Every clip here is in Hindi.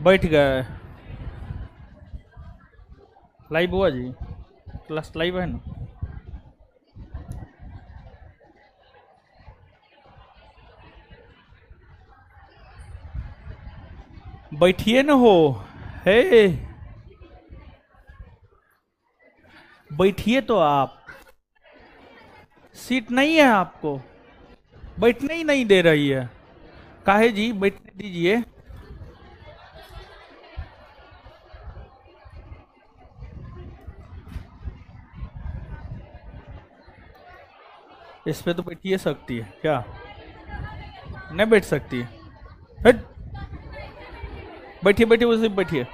बैठ गए। लाइव हुआ जी? क्लास लाइव है ना? बैठिए न हो। हे, बैठिए तो आप। सीट नहीं है आपको? बैठने ही नहीं दे रही है। काहे जी? बैठने दीजिए। इस पे तो बैठिए सकती है क्या? नहीं बैठ सकती है? हट! बैठिए बैठिए, उसी पे बैठिए।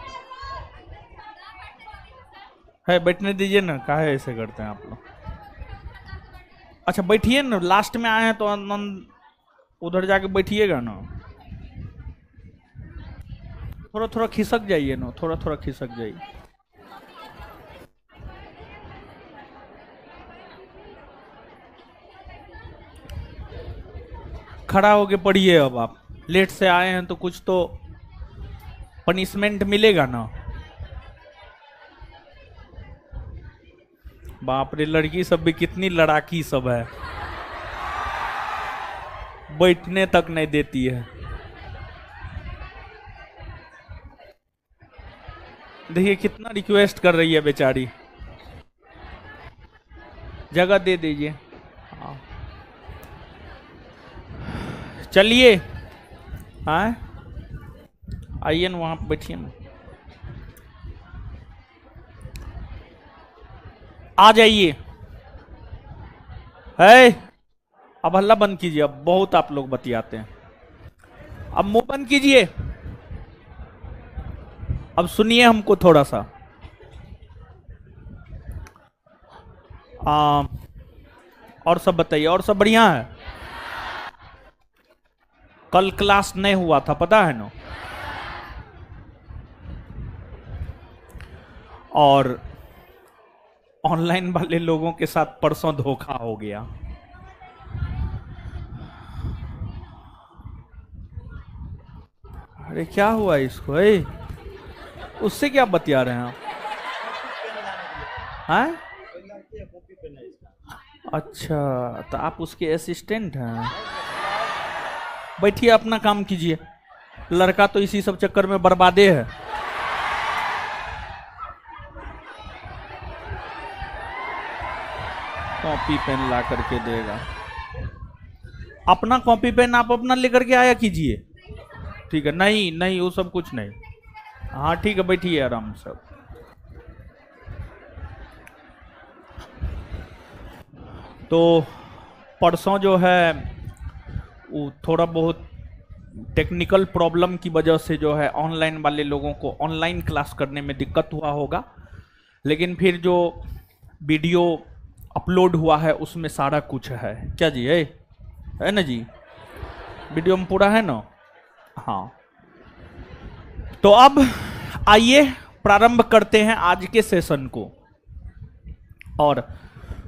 है, बैठने दीजिए ना, काहे ऐसे करते हैं आप लोग? अच्छा बैठिए ना, लास्ट में आए हैं तो उधर जाके बैठिएगा ना। थोड़ा थोड़ा खिसक जाइए ना, थोड़ा थोड़ा खिसक जाइए। खड़ा होके पढ़िए। अब आप लेट से आए हैं तो कुछ तो पनिशमेंट मिलेगा ना। बाप रे, लड़की सब भी कितनी लड़ाकी सब है, बैठने तक नहीं देती है। देखिए कितना रिक्वेस्ट कर रही है बेचारी, जगह दे दीजिए। हाँ। चलिए, हाँ आइए ना, वहां बैठिए ना। आ जाइए। है, अब हल्ला बंद कीजिए, अब बहुत आप लोग बतियाते हैं। अब मुंह बंद कीजिए। अब सुनिए हमको थोड़ा सा। आ, और सब बताइए, और सब बढ़िया है? कल क्लास नहीं हुआ था, पता है ना? और ऑनलाइन वाले लोगों के साथ परसों धोखा हो गया। अरे क्या हुआ इसको? उससे क्या बतिया रहे हैं आप? हैं? अच्छा, तो आप उसके असिस्टेंट हैं? बैठिए, अपना काम कीजिए। लड़का तो इसी सब चक्कर में बर्बादे है। कॉपी पेन ला करके देगा। अपना कॉपी पेन आप अपना लेकर के आया कीजिए। ठीक है, नहीं नहीं वो सब कुछ नहीं। हाँ ठीक है, बैठिए आराम से। तो परसों जो है वो थोड़ा बहुत टेक्निकल प्रॉब्लम की वजह से जो है ऑनलाइन वाले लोगों को ऑनलाइन क्लास करने में दिक्कत हुआ होगा, लेकिन फिर जो वीडियो अपलोड हुआ है उसमें सारा कुछ है। क्या जी? है ना जी? वीडियो में पूरा है ना? हाँ। तो अब आइए प्रारंभ करते हैं आज के सेशन को। और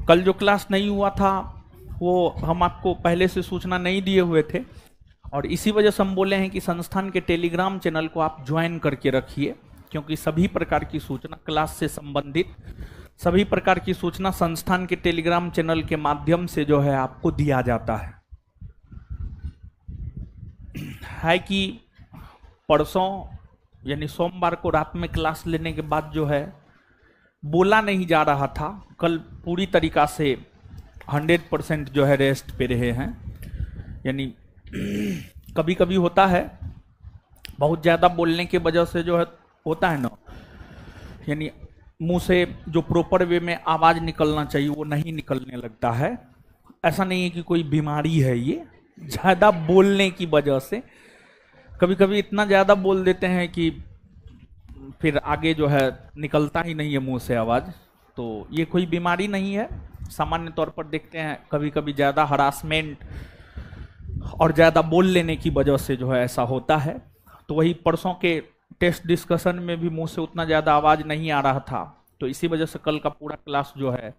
कल जो क्लास नहीं हुआ था वो हम आपको पहले से सूचना नहीं दिए हुए थे, और इसी वजह से हम बोले हैं कि संस्थान के टेलीग्राम चैनल को आप ज्वाइन करके रखिए, क्योंकि सभी प्रकार की सूचना क्लास से संबंधित सभी प्रकार की सूचना संस्थान के टेलीग्राम चैनल के माध्यम से जो है आपको दिया जाता है कि परसों यानी सोमवार को रात में क्लास लेने के बाद जो है बोला नहीं जा रहा था। कल पूरी तरीका से 100% जो है रेस्ट पे रहे हैं। यानी कभी कभी होता है बहुत ज़्यादा बोलने की वजह से जो है होता है ना, यानी मुंह से जो प्रॉपर वे में आवाज़ निकलना चाहिए वो नहीं निकलने लगता है। ऐसा नहीं है कि कोई बीमारी है, ये ज़्यादा बोलने की वजह से कभी कभी इतना ज़्यादा बोल देते हैं कि फिर आगे जो है निकलता ही नहीं है मुंह से आवाज़। तो ये कोई बीमारी नहीं है, सामान्य तौर पर देखते हैं कभी कभी ज़्यादा हरासमेंट और ज़्यादा बोल लेने की वजह से जो है ऐसा होता है। तो वही परसों के टेस्ट डिस्कशन में भी मुंह से उतना ज़्यादा आवाज़ नहीं आ रहा था, तो इसी वजह से कल का पूरा क्लास जो है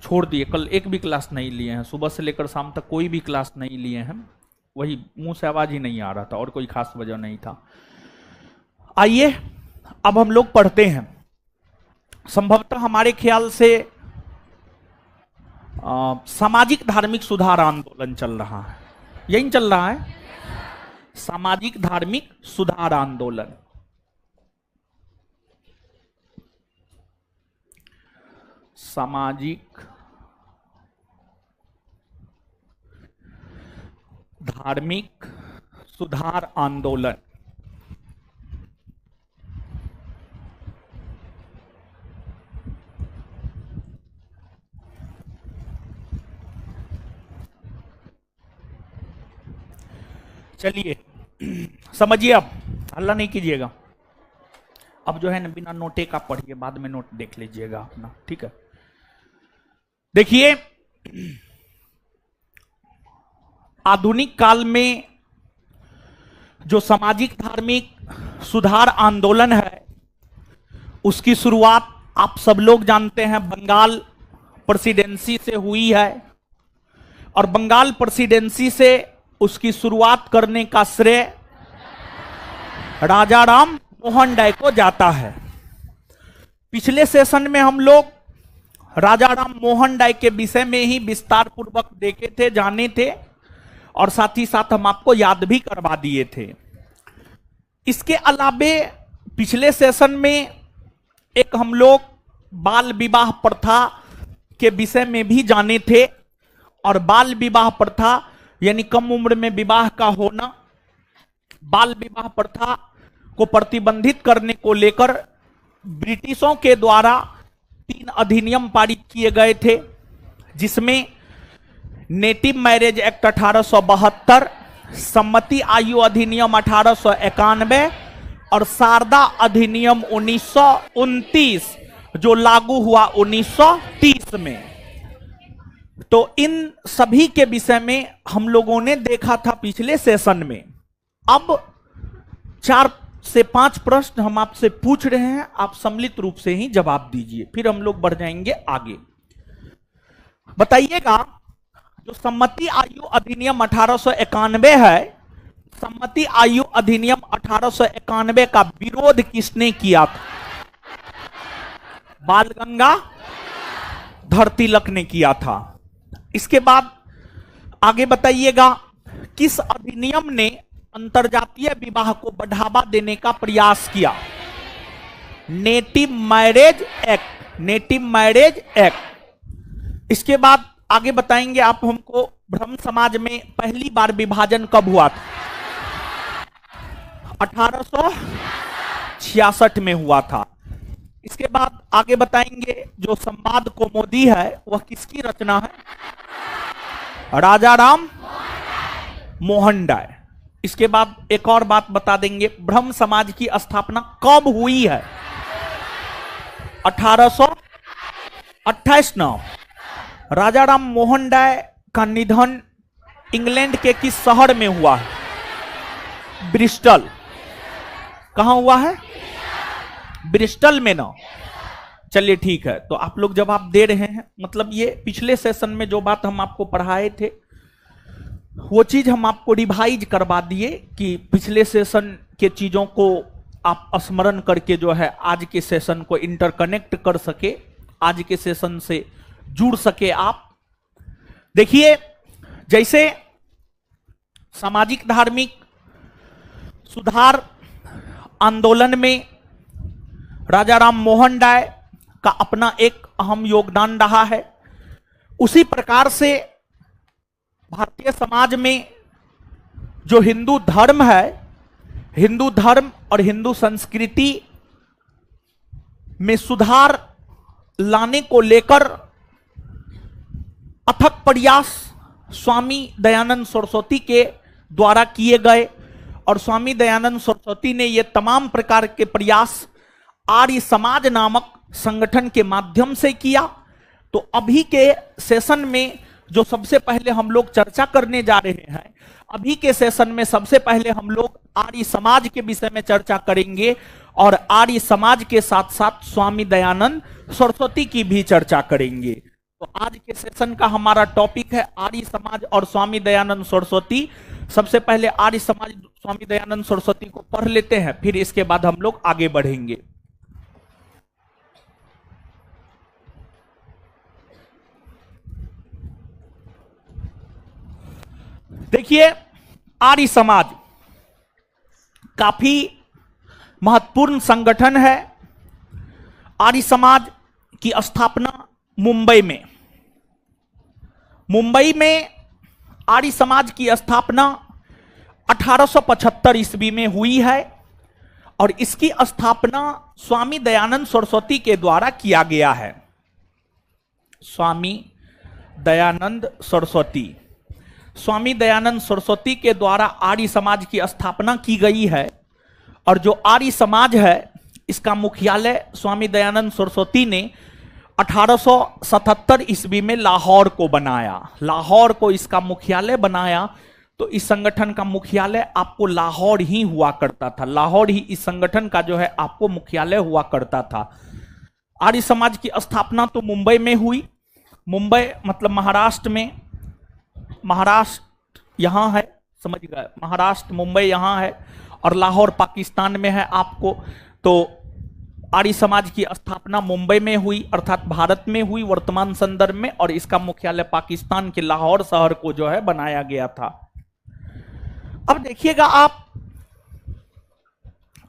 छोड़ दिए। कल एक भी क्लास नहीं लिए हैं, सुबह से लेकर शाम तक कोई भी क्लास नहीं लिए हैं। वही मुंह से आवाज़ ही नहीं आ रहा था, और कोई खास वजह नहीं था। आइए अब हम लोग पढ़ते हैं। संभवतः हमारे ख्याल से सामाजिक धार्मिक सुधार आंदोलन चल रहा है, यही चल रहा है, सामाजिक धार्मिक सुधार आंदोलन। सामाजिक धार्मिक सुधार आंदोलन। चलिए समझिए, अब हल्ला नहीं कीजिएगा। अब जो है ना बिना नोटे का पढ़िए, बाद में नोट देख लीजिएगा अपना, ठीक है। देखिए, आधुनिक काल में जो सामाजिक धार्मिक सुधार आंदोलन है उसकी शुरुआत आप सब लोग जानते हैं बंगाल प्रेसिडेंसी से हुई है, और बंगाल प्रेसिडेंसी से उसकी शुरुआत करने का श्रेय राजा राम मोहन राय को जाता है। पिछले सेशन में हम लोग राजा राम मोहन राय के विषय में ही विस्तार पूर्वक देखे थे, जाने थे, और साथ ही साथ हम आपको याद भी करवा दिए थे। इसके अलावे पिछले सेशन में एक हम लोग बाल विवाह प्रथा के विषय में भी जाने थे, और बाल विवाह प्रथा यानी कम उम्र में विवाह का होना, बाल विवाह प्रथा को प्रतिबंधित करने को लेकर ब्रिटिशों के द्वारा 3 अधिनियम पारित किए गए थे, जिसमें नेटिव मैरिज एक्ट 1872, सम्मति आयु अधिनियम 1891 और शारदा अधिनियम 1929 जो लागू हुआ 1930 में। तो इन सभी के विषय में हम लोगों ने देखा था पिछले सेशन में। अब 4 से 5 प्रश्न हम आपसे पूछ रहे हैं, आप सम्मिलित रूप से ही जवाब दीजिए, फिर हम लोग बढ़ जाएंगे आगे। बताइएगा, जो सम्मति आयु अधिनियम 1891 है, सम्मति आयु अधिनियम 1891 का विरोध किसने किया था? बाल गंगाधर तिलक ने किया था। इसके बाद आगे बताइएगा, किस अधिनियम ने अंतरजातीय विवाह को बढ़ावा देने का प्रयास किया? Native marriage act, native marriage act. इसके बाद आगे बताएंगे आप हमको, ब्रह्म समाज में पहली बार विभाजन कब हुआ था? 1866 में हुआ था। इसके बाद आगे बताएंगे, जो संवाद कौमुदी है वह किसकी रचना है? राजा राम मोहन राय। इसके बाद एक और बात बता देंगे, ब्रह्म समाज की स्थापना कब हुई है? 1828 ना। राजा राम मोहन राय का निधन इंग्लैंड के किस शहर में हुआ है? ब्रिस्टल। कहां हुआ है? ब्रिस्टल में ना। चलिए ठीक है, तो आप लोग जवाब दे रहे हैं, मतलब ये पिछले सेशन में जो बात हम आपको पढ़ाए थे वो चीज हम आपको रिवाइज करवा दिए कि पिछले सेशन के चीजों को आप स्मरण करके जो है आज के सेशन को इंटरकनेक्ट कर सके, आज के सेशन से जुड़ सके आप। देखिए, जैसे सामाजिक धार्मिक सुधार आंदोलन में राजा राम मोहन राय का अपना एक अहम योगदान रहा है, उसी प्रकार से भारतीय समाज में जो हिंदू धर्म है, हिंदू धर्म और हिंदू संस्कृति में सुधार लाने को लेकर अथक प्रयास स्वामी दयानंद सरस्वती के द्वारा किए गए, और स्वामी दयानंद सरस्वती ने ये तमाम प्रकार के प्रयास आर्य समाज नामक संगठन के माध्यम से किया। तो अभी के सेशन में जो सबसे पहले हम लोग चर्चा करने जा रहे हैं, अभी के सेशन में सबसे पहले हम लोग आर्य समाज के विषय में चर्चा करेंगे, और आर्य समाज के साथ साथ स्वामी दयानंद सरस्वती की भी चर्चा करेंगे। तो आज के सेशन का हमारा टॉपिक है आर्य समाज और स्वामी दयानंद सरस्वती। सबसे पहले आर्य समाज स्वामी दयानंद सरस्वती को पढ़ लेते हैं, फिर इसके बाद हम लोग आगे बढ़ेंगे। देखिए, आर्य समाज काफी महत्वपूर्ण संगठन है। आर्य समाज की स्थापना मुंबई में आर्य समाज की स्थापना 1875 ईस्वी में हुई है और इसकी स्थापना स्वामी दयानंद सरस्वती के द्वारा किया गया है। स्वामी दयानंद सरस्वती के द्वारा आर्य समाज की स्थापना की गई है। और जो आर्य समाज है इसका मुख्यालय स्वामी दयानंद सरस्वती ने 1877 ईस्वी में लाहौर को बनाया। लाहौर को इसका मुख्यालय बनाया, तो इस संगठन का मुख्यालय आपको लाहौर ही हुआ करता था। लाहौर ही इस संगठन का जो है आपको मुख्यालय हुआ करता था। आर्य समाज की स्थापना तो मुंबई में हुई। मुंबई मतलब महाराष्ट्र में, महाराष्ट्र यहां है, समझ गए, महाराष्ट्र मुंबई यहां है और लाहौर पाकिस्तान में है आपको। तो आर्य समाज की स्थापना मुंबई में हुई, अर्थात भारत में हुई वर्तमान संदर्भ में, और इसका मुख्यालय पाकिस्तान के लाहौर शहर को जो है बनाया गया था। अब देखिएगा आप,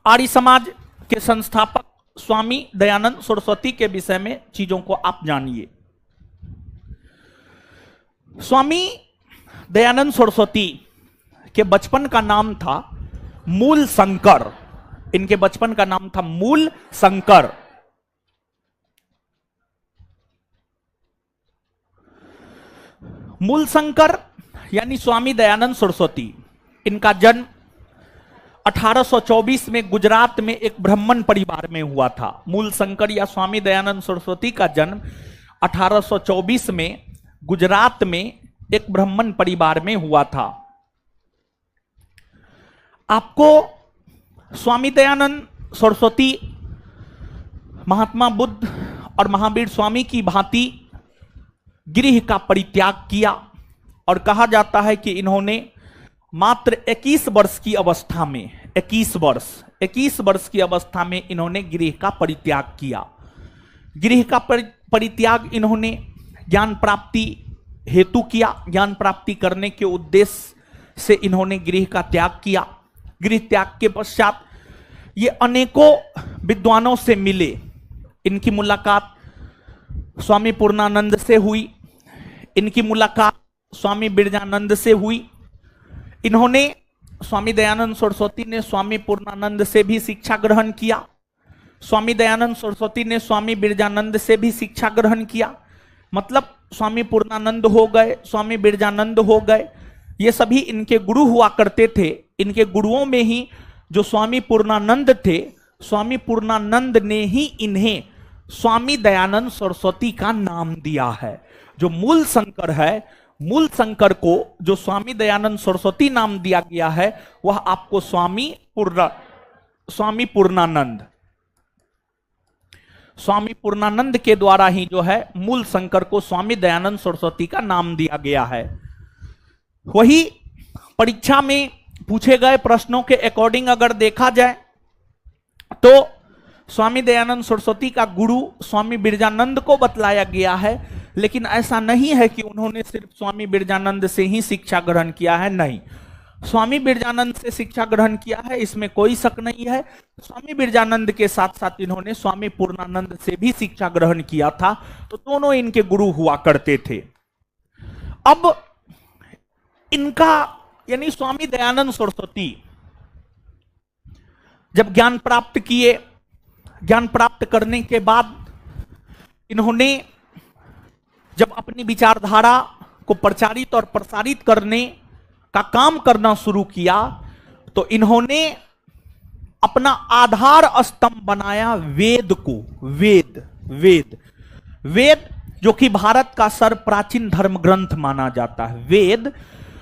आर्य समाज के संस्थापक स्वामी दयानंद सरस्वती के विषय में चीजों को आप जानिए। स्वामी दयानंद सरस्वती के बचपन का नाम था मूल शंकर। इनके बचपन का नाम था मूल शंकर। मूल शंकर यानी स्वामी दयानंद सरस्वती। इनका जन्म 1824 में गुजरात में एक ब्राह्मण परिवार में हुआ था। मूल शंकर या स्वामी दयानंद सरस्वती का जन्म 1824 में गुजरात में एक ब्राह्मण परिवार में हुआ था। आपको स्वामी दयानंद सरस्वती महात्मा बुद्ध और महावीर स्वामी की भांति गृह का परित्याग किया और कहा जाता है कि इन्होंने मात्र 21 वर्ष की अवस्था में 21 वर्ष की अवस्था में इन्होंने गृह का परित्याग किया। गृह का परित्याग इन्होंने ज्ञान प्राप्ति हेतु किया। ज्ञान प्राप्ति करने के उद्देश्य से इन्होंने गृह का त्याग किया। गृह त्याग के पश्चात ये अनेकों विद्वानों से मिले। इनकी मुलाकात स्वामी पूर्णानंद से हुई, इनकी मुलाकात स्वामी बिरजानंद से हुई। इन्होंने, स्वामी दयानंद सरस्वती ने स्वामी पूर्णानंद से भी शिक्षा ग्रहण किया। स्वामी दयानंद सरस्वती ने स्वामी बिरजानंद से भी शिक्षा ग्रहण किया। मतलब स्वामी पूर्णानंद हो गए, स्वामी बिरजानंद हो गए, ये सभी इनके गुरु हुआ करते थे। इनके गुरुओं में ही जो स्वामी पूर्णानंद थे, स्वामी पूर्णानंद ने ही इन्हें स्वामी दयानंद सरस्वती का नाम दिया है। जो मूल शंकर है, मूल शंकर को जो स्वामी दयानंद सरस्वती नाम दिया गया है, वह आपको स्वामी पूर्णानंद के द्वारा ही जो है मूल शंकर को स्वामी दयानंद सरस्वती का नाम दिया गया है। वही परीक्षा में पूछे गए प्रश्नों के अकॉर्डिंग अगर देखा जाए तो स्वामी दयानंद सरस्वती का गुरु स्वामी बिरजानंद को बतलाया गया है, लेकिन ऐसा नहीं है कि उन्होंने सिर्फ स्वामी बिरजानंद से ही शिक्षा ग्रहण किया है। नहीं, स्वामी बिरजानंद से शिक्षा ग्रहण किया है, इसमें कोई शक नहीं है। स्वामी बिरजानंद के साथ साथ इन्होंने स्वामी पूर्णानंद से भी शिक्षा ग्रहण किया था, तो दोनों इनके गुरु हुआ करते थे। अब इनका यानी स्वामी दयानंद सरस्वती जब ज्ञान प्राप्त किए, ज्ञान प्राप्त करने के बाद इन्होंने जब अपनी विचारधारा को प्रचारित और प्रसारित करने का काम करना शुरू किया, तो इन्होंने अपना आधार स्तंभ बनाया वेद को। वेद जो कि भारत का सर्वप्राचीन धर्म ग्रंथ माना जाता है। वेद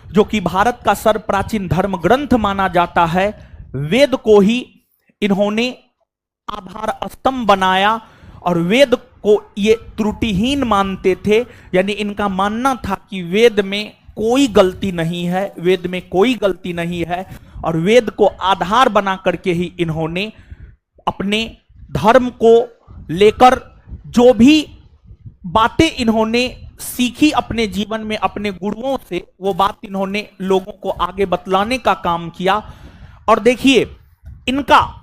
जो कि भारत का सर्वप्राचीन धर्म ग्रंथ माना जाता है, वेद को ही इन्होंने आधार स्तंभ बनाया और वेद को ये त्रुटिहीन मानते थे, यानी इनका मानना था कि वेद में कोई गलती नहीं है, वेद में कोई गलती नहीं है, और वेद को आधार बना करके ही इन्होंने अपने धर्म को लेकर जो भी बातें इन्होंने सीखी अपने जीवन में अपने गुरुओं से, वो बात इन्होंने लोगों को आगे बतलाने का काम किया। और देखिए, इनका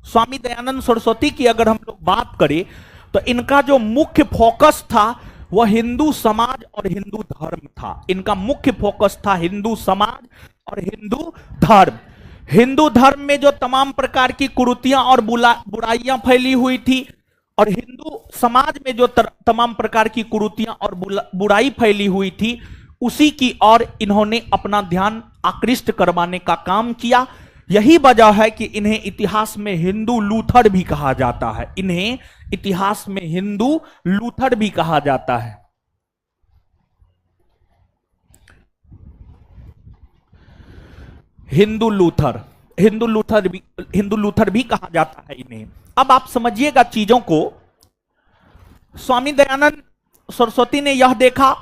स्वामी दयानंद सरस्वती की अगर हम लोग बात करें तो इनका जो मुख्य फोकस था वह हिंदू समाज और हिंदू धर्म था। इनका मुख्य फोकस था हिंदू समाज और हिंदू धर्म। हिंदू धर्म में जो तमाम प्रकार की कुरीतियां और बुराइयां फैली हुई थी, और हिंदू समाज में जो तमाम प्रकार की कुरीतियां और बुराई फैली हुई थी, उसी की ओर इन्होंने अपना ध्यान आकृष्ट करवाने का काम किया। यही वजह है कि इन्हें इतिहास में हिंदू लूथर भी कहा जाता है। इन्हें इतिहास में हिंदू लूथर भी कहा जाता है। हिंदू लूथर भी कहा जाता है इन्हें। अब आप समझिएगा चीजों को। स्वामी दयानंद सरस्वती ने यह देखा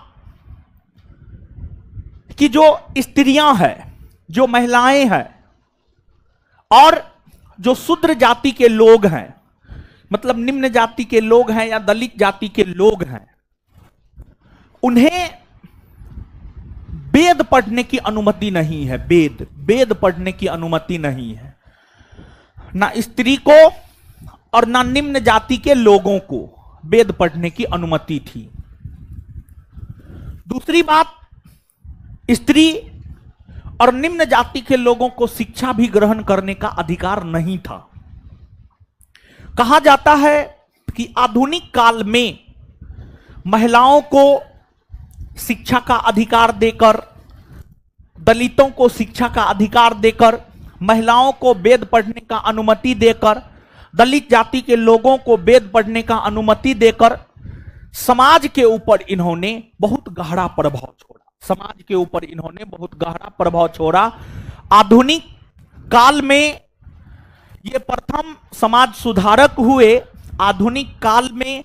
कि जो स्त्रियां हैं, जो महिलाएं हैं, और जो शूद्र जाति के लोग हैं, मतलब निम्न जाति के लोग हैं या दलित जाति के लोग हैं, उन्हें वेद पढ़ने की अनुमति नहीं है। वेद पढ़ने की अनुमति नहीं है, ना स्त्री को और ना निम्न जाति के लोगों को वेद पढ़ने की अनुमति थी। दूसरी बात, स्त्री और निम्न जाति के लोगों को शिक्षा भी ग्रहण करने का अधिकार नहीं था। कहा जाता है कि आधुनिक काल में महिलाओं को शिक्षा का अधिकार देकर, दलितों को शिक्षा का अधिकार देकर, महिलाओं को वेद पढ़ने का अनुमति देकर, दलित जाति के लोगों को वेद पढ़ने का अनुमति देकर समाज के ऊपर इन्होंने बहुत गहरा प्रभाव छोड़ा। समाज के ऊपर इन्होंने बहुत गहरा प्रभाव छोड़ा। आधुनिक काल में ये प्रथम समाज सुधारक हुए। आधुनिक काल में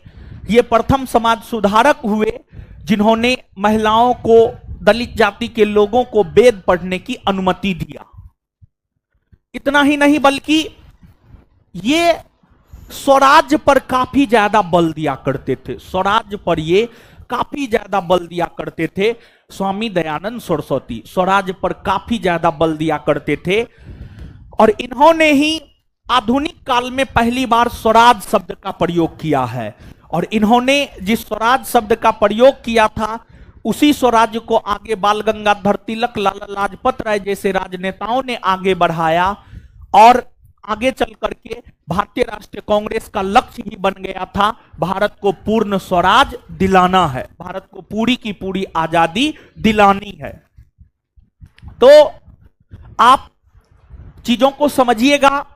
ये प्रथम समाज सुधारक हुए जिन्होंने महिलाओं को, दलित जाति के लोगों को वेद पढ़ने की अनुमति दिया। इतना ही नहीं बल्कि ये स्वराज्य पर काफी ज्यादा बल दिया करते थे। स्वराज्य पर ये काफी ज्यादा बल दिया करते थे। स्वामी दयानंद सरस्वती स्वराज्य पर काफी ज्यादा बल दिया करते थे, और इन्होंने ही आधुनिक काल में पहली बार स्वराज शब्द का प्रयोग किया है। और इन्होंने जिस स्वराज शब्द का प्रयोग किया था, उसी स्वराज्य को आगे बाल गंगाधर तिलक, लाला लाजपत राय जैसे राजनेताओं ने आगे बढ़ाया, और आगे चल करके भारतीय राष्ट्रीय कांग्रेस का लक्ष्य ही बन गया था भारत को पूर्ण स्वराज दिलाना है, भारत को पूरी की पूरी आजादी दिलानी है। तो आप चीजों को समझिएगा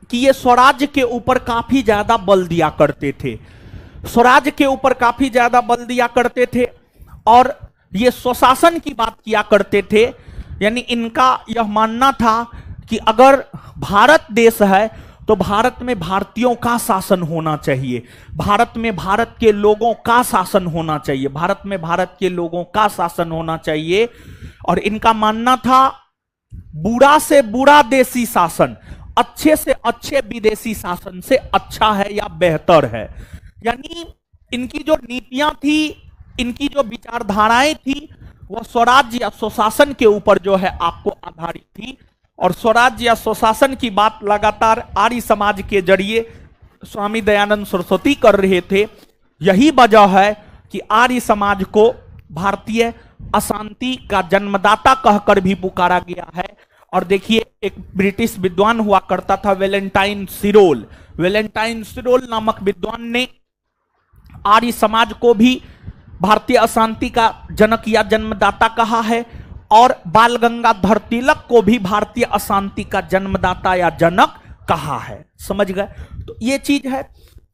कि ये स्वराज्य के ऊपर काफी ज्यादा बल दिया करते थे। स्वराज्य के ऊपर काफी ज्यादा बल दिया करते थे, और ये स्वशासन की बात किया करते थे। यानी इनका यह मानना था कि अगर भारत देश है तो भारत में भारतीयों का शासन होना चाहिए, भारत में भारत के लोगों का शासन होना चाहिए, भारत में भारत के लोगों का शासन होना चाहिए। और इनका मानना था बुरा से बुरा देशी शासन अच्छे से अच्छे विदेशी शासन से अच्छा है या बेहतर है। यानी इनकी जो नीतियां थी, इनकी जो विचारधाराएं थी, वह स्वराज्य या स्वशासन के ऊपर जो है आपको आधारित थी। और स्वराज्य या स्वशासन की बात लगातार आर्य समाज के जरिए स्वामी दयानंद सरस्वती कर रहे थे। यही वजह है कि आर्य समाज को भारतीय अशांति का जन्मदाता कहकर भी पुकारा गया है। और देखिए, एक ब्रिटिश विद्वान हुआ करता था वेलेंटाइन सिरोल। वेलेंटाइन सिरोल नामक विद्वान ने आर्य समाज को भी भारतीय अशांति का जनक या जन्मदाता कहा है, और बाल गंगाधर तिलक को भी भारतीय अशांति का जन्मदाता या जनक कहा है। समझ गए? तो ये चीज है।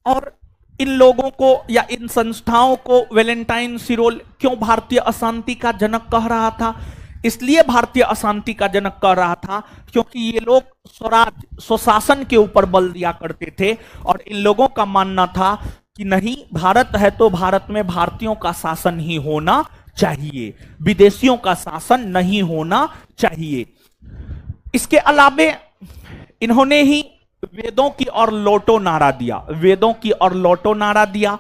और इन लोगों को या इन संस्थाओं को वेलेंटाइन सिरोल क्यों भारतीय अशांति का जनक कह रहा था? इसलिए भारतीय अशांति का जनक कह रहा था क्योंकि ये लोग स्वराज स्वशासन के ऊपर बल दिया करते थे, और इन लोगों का मानना था कि नहीं, भारत है तो भारत में भारतीयों का शासन ही होना चाहिए, विदेशियों का शासन नहीं होना चाहिए। इसके अलावे इन्होंने ही वेदों की ओर लौटो नारा दिया, वेदों की ओर लौटो नारा दिया।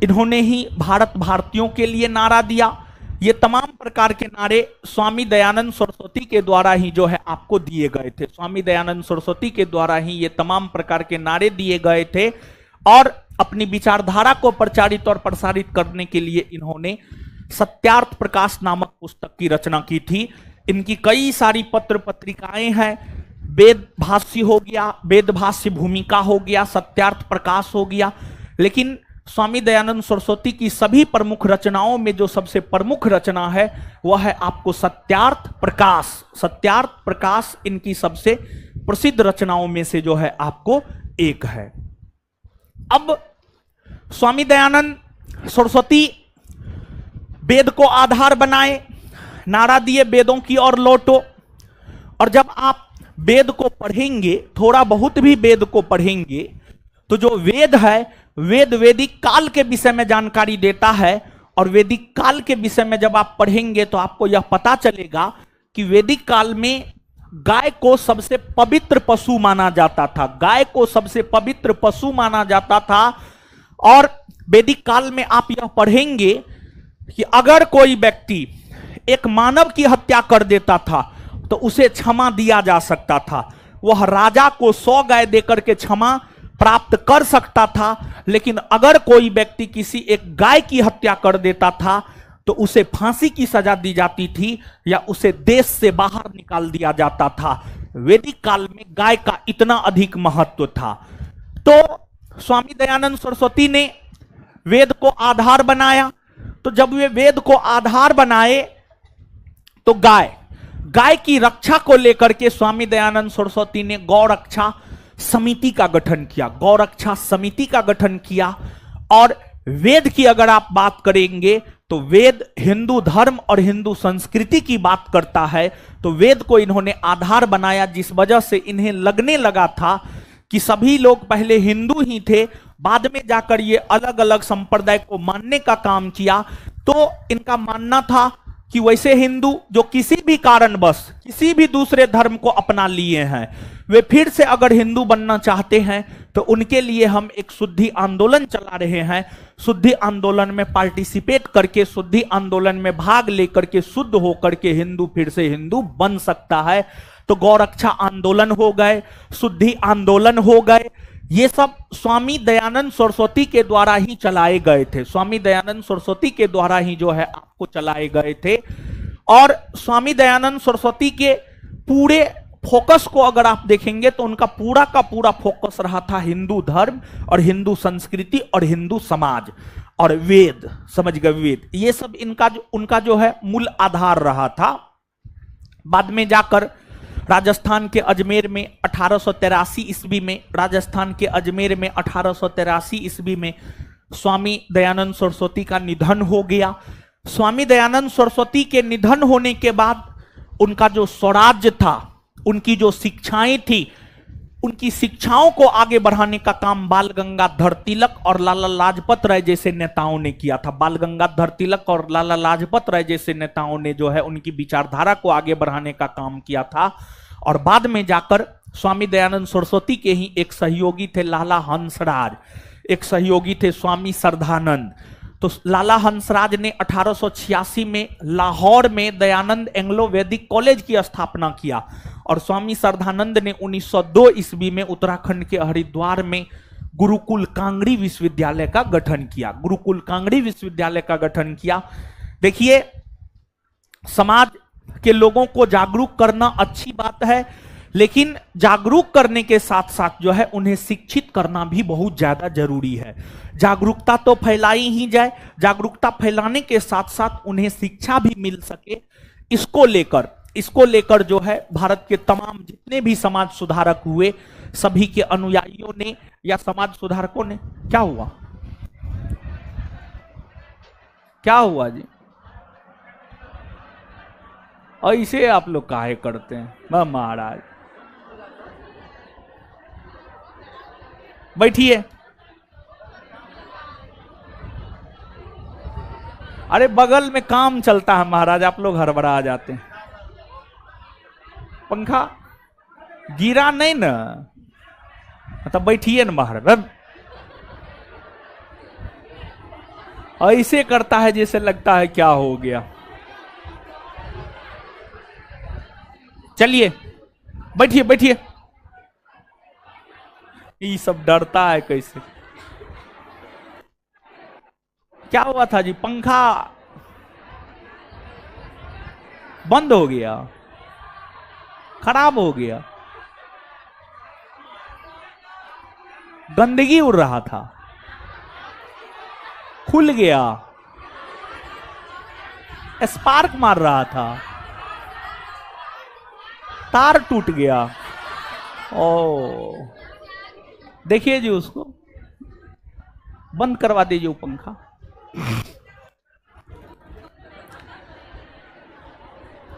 इन्होंने ही भारत भारतीयों के लिए नारा दिया। ये तमाम प्रकार के नारे स्वामी दयानंद सरस्वती के द्वारा ही जो है आपको दिए गए थे। स्वामी दयानंद सरस्वती के द्वारा ही ये तमाम प्रकार के नारे दिए गए थे। और अपनी विचारधारा को प्रचारित और प्रसारित करने के लिए इन्होंने सत्यार्थ प्रकाश नामक पुस्तक की रचना की थी। इनकी कई सारी पत्र पत्रिकाएं हैं। वेद भाष्य हो गया, वेद भाष्य भूमिका हो गया, सत्यार्थ प्रकाश हो गया। लेकिन स्वामी दयानंद सरस्वती की सभी प्रमुख रचनाओं में जो सबसे प्रमुख रचना है वह है आपको सत्यार्थ प्रकाश। सत्यार्थ प्रकाश इनकी सबसे प्रसिद्ध रचनाओं में से जो है आपको एक है। अब स्वामी दयानंद सरस्वती वेद को आधार बनाए, नारा दिए वेदों की ओर लौटो। और जब आप वेद को पढ़ेंगे, थोड़ा बहुत भी वेद को पढ़ेंगे, तो जो वेद है वेद वैदिक काल के विषय में जानकारी देता है। और वैदिक काल के विषय में जब आप पढ़ेंगे तो आपको यह पता चलेगा कि वैदिक काल में गाय को सबसे पवित्र पशु माना जाता था, गाय को सबसे पवित्र पशु माना जाता था। और वैदिक काल में आप यह पढ़ेंगे कि अगर कोई व्यक्ति एक मानव की हत्या कर देता था तो उसे क्षमा दिया जा सकता था। वह राजा को 100 गाय देकर के क्षमा प्राप्त कर सकता था। लेकिन अगर कोई व्यक्ति किसी एक गाय की हत्या कर देता था तो उसे फांसी की सजा दी जाती थी या उसे देश से बाहर निकाल दिया जाता था। वैदिक काल में गाय का इतना अधिक महत्व था। तो स्वामी दयानंद सरस्वती ने वेद को आधार बनाया। तो जब वे वेद को आधार बनाए तो गाय की रक्षा को लेकर के स्वामी दयानंद सरस्वती ने गौरक्षा समिति का गठन किया, गौरक्षा समिति का गठन किया। और वेद की अगर आप बात करेंगे तो वेद हिंदू धर्म और हिंदू संस्कृति की बात करता है। तो वेद को इन्होंने आधार बनाया, जिस वजह से इन्हें लगने लगा था कि सभी लोग पहले हिंदू ही थे, बाद में जाकर ये अलग अलग संप्रदाय को मानने का काम किया। तो इनका मानना था कि वैसे हिंदू जो किसी भी कारणवश किसी भी दूसरे धर्म को अपना लिए हैं, वे फिर से अगर हिंदू बनना चाहते हैं तो उनके लिए हम एक शुद्धि आंदोलन चला रहे हैं। शुद्धि आंदोलन में पार्टिसिपेट करके, शुद्धि आंदोलन में भाग लेकर के शुद्ध होकर के हिंदू फिर से हिंदू बन सकता है। तो गौरक्षा आंदोलन हो गए, शुद्धि आंदोलन हो गए। ये सब स्वामी दयानंद सरस्वती के द्वारा ही चलाए गए थे। स्वामी दयानंद सरस्वती के द्वारा ही जो है आपको चलाए गए थे। और स्वामी दयानंद सरस्वती के पूरे फोकस को अगर आप देखेंगे तो उनका पूरा का पूरा फोकस रहा था हिंदू धर्म और हिंदू संस्कृति और हिंदू समाज और वेद, समझ गए, वेद। ये सब उनका जो है मूल आधार रहा था। बाद में जाकर राजस्थान के अजमेर में 1883 ईस्वी में, राजस्थान के अजमेर में 1883 ईस्वी में स्वामी दयानंद सरस्वती का निधन हो गया। स्वामी दयानंद सरस्वती के निधन होने के बाद उनका जो स्वराज्य था, उनकी जो शिक्षाएं थी, उनकी शिक्षाओं को आगे बढ़ाने का काम बाल गंगाधर तिलक और लाला लाजपत राय जैसे नेताओं ने किया था। बाल गंगाधर तिलक और लाला लाजपत राय जैसे नेताओं ने जो है उनकी विचारधारा को आगे बढ़ाने का काम किया था। और बाद में जाकर स्वामी दयानंद सरस्वती के ही एक सहयोगी थे लाला हंसराज, एक सहयोगी थे स्वामी श्रद्धानंद। तो लाला हंसराज ने 1886 में लाहौर में दयानंद एंग्लो वैदिक कॉलेज की स्थापना किया। और स्वामी श्रद्धानंद ने 1902 ईस्वी में उत्तराखंड के हरिद्वार में गुरुकुल कांगड़ी विश्वविद्यालय का गठन किया, गुरुकुल कांगड़ी विश्वविद्यालय का गठन किया। देखिए, समाज के लोगों को जागरूक करना अच्छी बात है, लेकिन जागरूक करने के साथ साथ जो है उन्हें शिक्षित करना भी बहुत ज्यादा जरूरी है। जागरूकता तो फैलाई ही जाए, जागरूकता फैलाने के साथ साथ उन्हें शिक्षा भी मिल सके। इसको लेकर जो है भारत के तमाम जितने भी समाज सुधारक हुए, सभी के अनुयायियों ने या समाज सुधारकों ने, क्या हुआ जी, ऐसे आप लोग काहे करते हैं महाराज? बैठिए। अरे बगल में काम चलता है महाराज, आप लोग हड़बड़ा जाते हैं। पंखा गिरा नहीं ना, मतलब बैठिए ना बाहर। ऐसे करता है जैसे लगता है क्या हो गया। चलिए बैठिए बैठिए। ये सब डरता है कैसे। क्या हुआ था जी? पंखा बंद हो गया, खराब हो गया, गंदगी उड़ रहा था, खुल गया, स्पार्क मार रहा था, तार टूट गया। ओ देखिए जी, उसको बंद करवा दीजिए वो पंखा।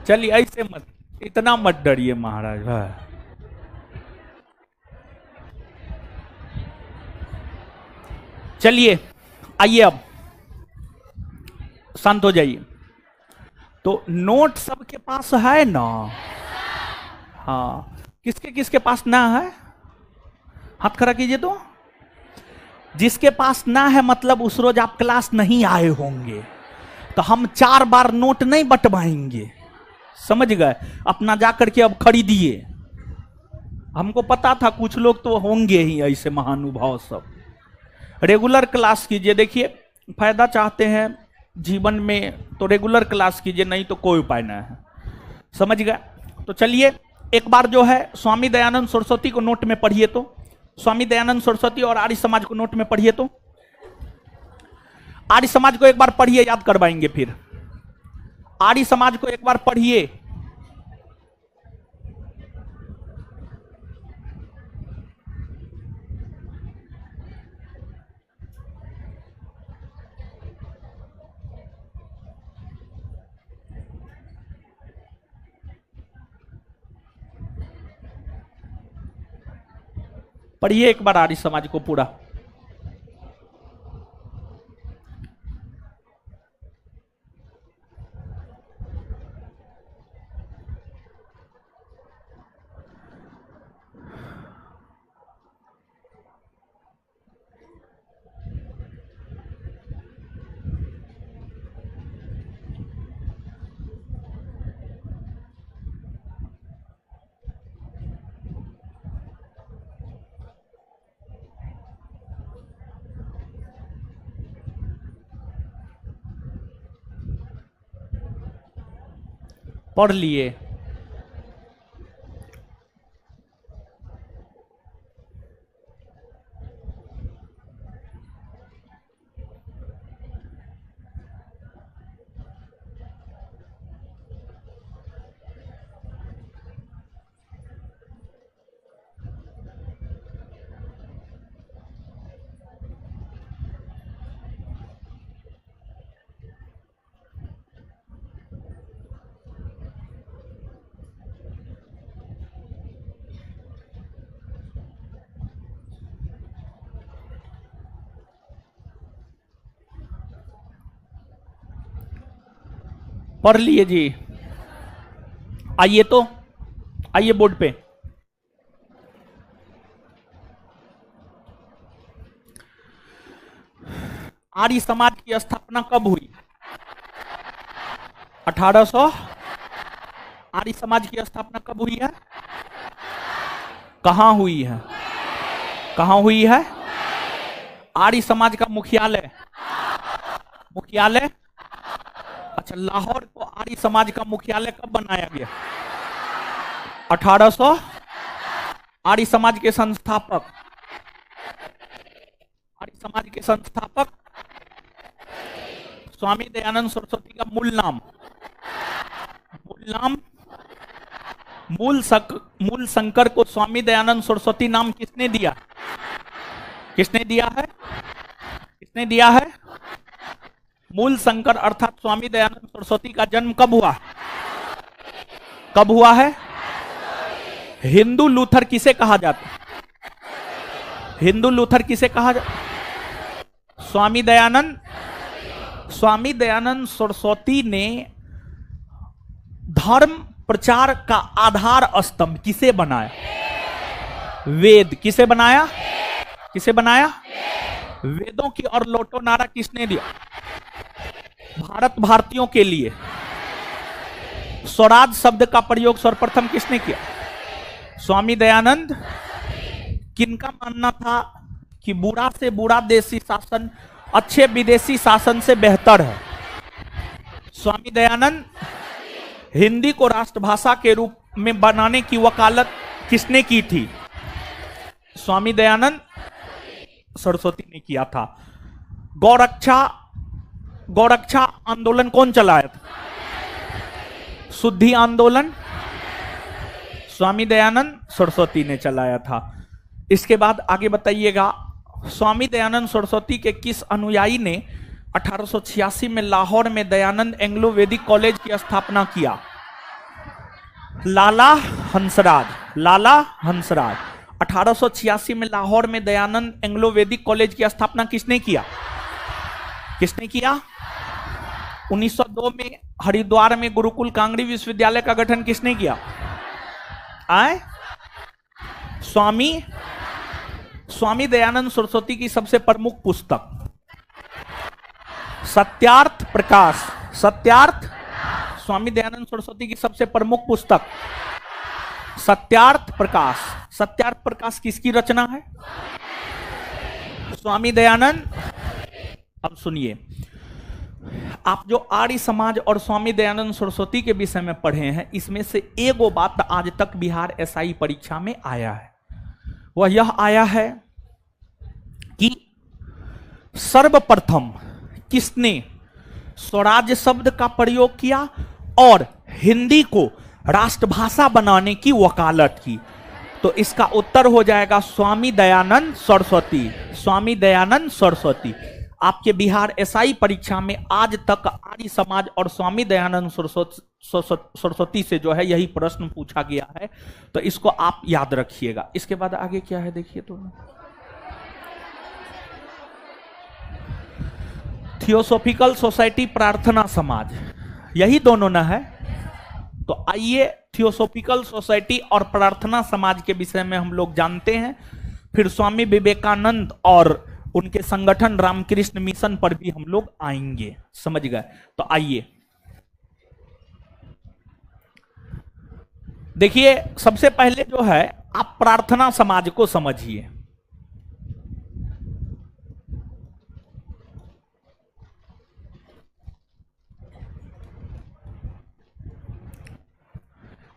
चलिए ऐसे मत, इतना मत डरिए महाराज। चलिए आइए, अब शांत हो जाइए। तो नोट सबके पास है ना? हाँ, किसके किसके पास ना है? हाथ खड़ा कीजिए। तो जिसके पास ना है मतलब उस रोज आप क्लास नहीं आए होंगे, तो हम 4 बार नोट नहीं बंटवाएंगे, समझ गए? अपना जाकर के अब खरीदिए। हमको पता था कुछ लोग तो होंगे ही ऐसे महानुभाव सब। रेगुलर क्लास कीजिए। देखिए, फायदा चाहते हैं जीवन में तो रेगुलर क्लास कीजिए, नहीं तो कोई उपाय नहीं है, समझ गए? तो चलिए एक बार जो है स्वामी दयानंद सरस्वती को नोट में पढ़िए। तो स्वामी दयानंद सरस्वती और आर्य समाज को नोट में पढ़िए। तो आर्य समाज को एक बार पढ़िए, याद करवाएंगे। फिर आर्य समाज को एक बार पढ़िए। पढ़िए एक बार आर्य समाज को पूरा। पढ़ लिए। पढ़ लिए जी। आइए तो, आइए बोर्ड पे। आर्य समाज की स्थापना कब हुई? 1800। आर्य समाज की स्थापना कब हुई है? कहां हुई है? कहां हुई है? आर्य समाज का मुख्यालय, मुख्यालय अच्छा, लाहौर को आर्य समाज का मुख्यालय कब बनाया गया? 1800। आर्य समाज के संस्थापक, आर्य समाज के संस्थापक स्वामी दयानंद सरस्वती का मूल नाम, मूल नाम, मूल शंकर को स्वामी दयानंद सरस्वती नाम किसने दिया? किसने दिया है? किसने दिया है? मूल शंकर अर्थात स्वामी दयानंद सरस्वती का जन्म कब हुआ? कब हुआ है? हिंदू लूथर किसे कहा जाता? हिंदू लूथर किसे कहा जाता? स्वामी दयानंद स्वामी दयानंद सरस्वती ने धर्म प्रचार का आधार स्तंभ किसे बनाया? वेद। किसे बनाया? किसे बनाया? वेदों की और लोटो नारा किसने दिया? भारत भारतीयों के लिए। स्वराज शब्द का प्रयोग सर्वप्रथम किसने किया? स्वामी दयानंद। किनका मानना था कि बुरा से बुरा देशी शासन अच्छे विदेशी शासन से बेहतर है? स्वामी दयानंद। हिंदी को राष्ट्रभाषा के रूप में बनाने की वकालत किसने की थी? स्वामी दयानंद सरस्वती ने किया था। गौरक्षा आंदोलन कौन चलाया था? शुद्धि आंदोलन स्वामी दयानंद सरस्वती ने चलाया था। इसके बाद आगे बताइएगा, स्वामी दयानंद सरस्वती के किस अनुयायी ने 1886 में लाहौर में दयानंद एंग्लो वैदिक कॉलेज की स्थापना किया? लाला हंसराज। लाला हंसराज। 1886 में लाहौर में दयानंद एंग्लो वैदिक कॉलेज की स्थापना किसने किया? किसने किया? 1902 में हरिद्वार में गुरुकुल कांगड़ी विश्वविद्यालय का गठन किसने किया? स्वामी दयानंद सरस्वती की सबसे प्रमुख पुस्तक सत्यार्थ प्रकाश। सत्यार्थ। स्वामी दयानंद सरस्वती की सबसे प्रमुख पुस्तक सत्यार्थ प्रकाश। सत्यार्थ प्रकाश किसकी रचना है? स्वामी दयानंद। अब सुनिए, आप जो आर्य समाज और स्वामी दयानंद सरस्वती के विषय में पढ़े हैं, इसमें से एगो बात आज तक बिहार एसआई परीक्षा में आया है। वह यह आया है कि सर्वप्रथम किसने स्वराज शब्द का प्रयोग किया और हिंदी को राष्ट्रभाषा बनाने की वकालत की? तो इसका उत्तर हो जाएगा स्वामी दयानंद सरस्वती। स्वामी दयानंद सरस्वती। आपके बिहार एसआई परीक्षा में आज तक आर्य समाज और स्वामी दयानंद सरस्वती से जो है यही प्रश्न पूछा गया है, तो इसको आप याद रखिएगा। इसके बाद आगे क्या है देखिए, तो थियोसॉफिकल सोसाइटी, प्रार्थना समाज, यही दोनों ना है। तो आइए थियोसॉफिकल सोसाइटी और प्रार्थना समाज के विषय में हम लोग जानते हैं, फिर स्वामी विवेकानंद और उनके संगठन रामकृष्ण मिशन पर भी हम लोग आएंगे। समझ गए? तो आइए देखिए, सबसे पहले जो है आप प्रार्थना समाज को समझिए।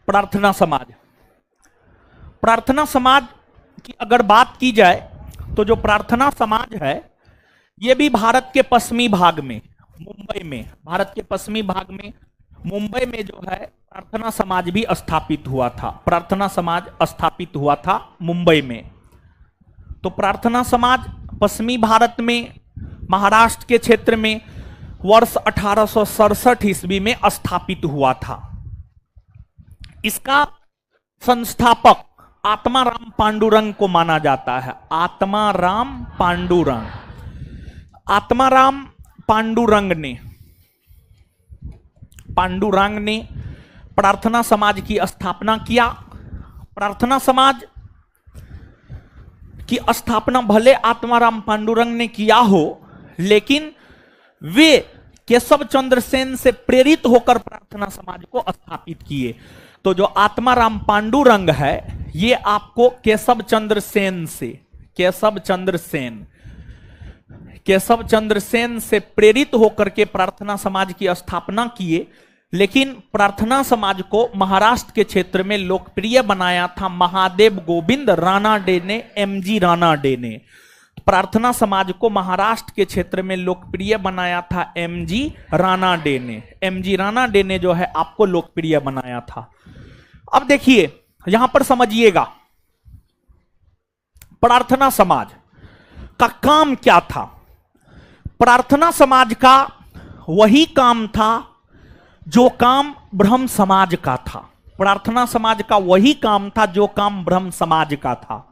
प्रार्थना समाज। प्रार्थना समाज की अगर बात की जाए तो जो प्रार्थना समाज है यह भी भारत के पश्चिमी भाग में, मुंबई में, भारत के पश्चिमी भाग में मुंबई में जो है प्रार्थना समाज भी स्थापित हुआ था। प्रार्थना समाज स्थापित हुआ था मुंबई में। तो प्रार्थना समाज पश्चिमी भारत में महाराष्ट्र के क्षेत्र में वर्ष 1867 ईस्वी में स्थापित हुआ था। इसका संस्थापक आत्माराम पांडुरंग को माना जाता है। आत्माराम पांडुरंग। आत्माराम पांडुरंग ने प्रार्थना समाज की स्थापना किया। प्रार्थना समाज की स्थापना भले आत्माराम पांडुरंग ने किया हो, लेकिन वे केशव चंद्र सेन से प्रेरित होकर प्रार्थना समाज को स्थापित किए। तो जो आत्माराम पांडुरंग है ये आपको केशव चंद्र सेन से प्रेरित होकर के प्रार्थना समाज की स्थापना किए। लेकिन प्रार्थना समाज को महाराष्ट्र के क्षेत्र में लोकप्रिय बनाया था महादेव गोविंद रानाडे ने, एमजी रानाडे ने। प्रार्थना समाज को महाराष्ट्र के क्षेत्र में लोकप्रिय बनाया था एमजी रानाडे ने। एमजी रानाडे ने जो है आपको लोकप्रिय बनाया था। अब देखिए यहां पर समझिएगा, प्रार्थना समाज का काम क्या था। प्रार्थना समाज का वही काम था जो काम ब्रह्म समाज का था। प्रार्थना समाज का वही काम था जो काम ब्रह्म समाज का था।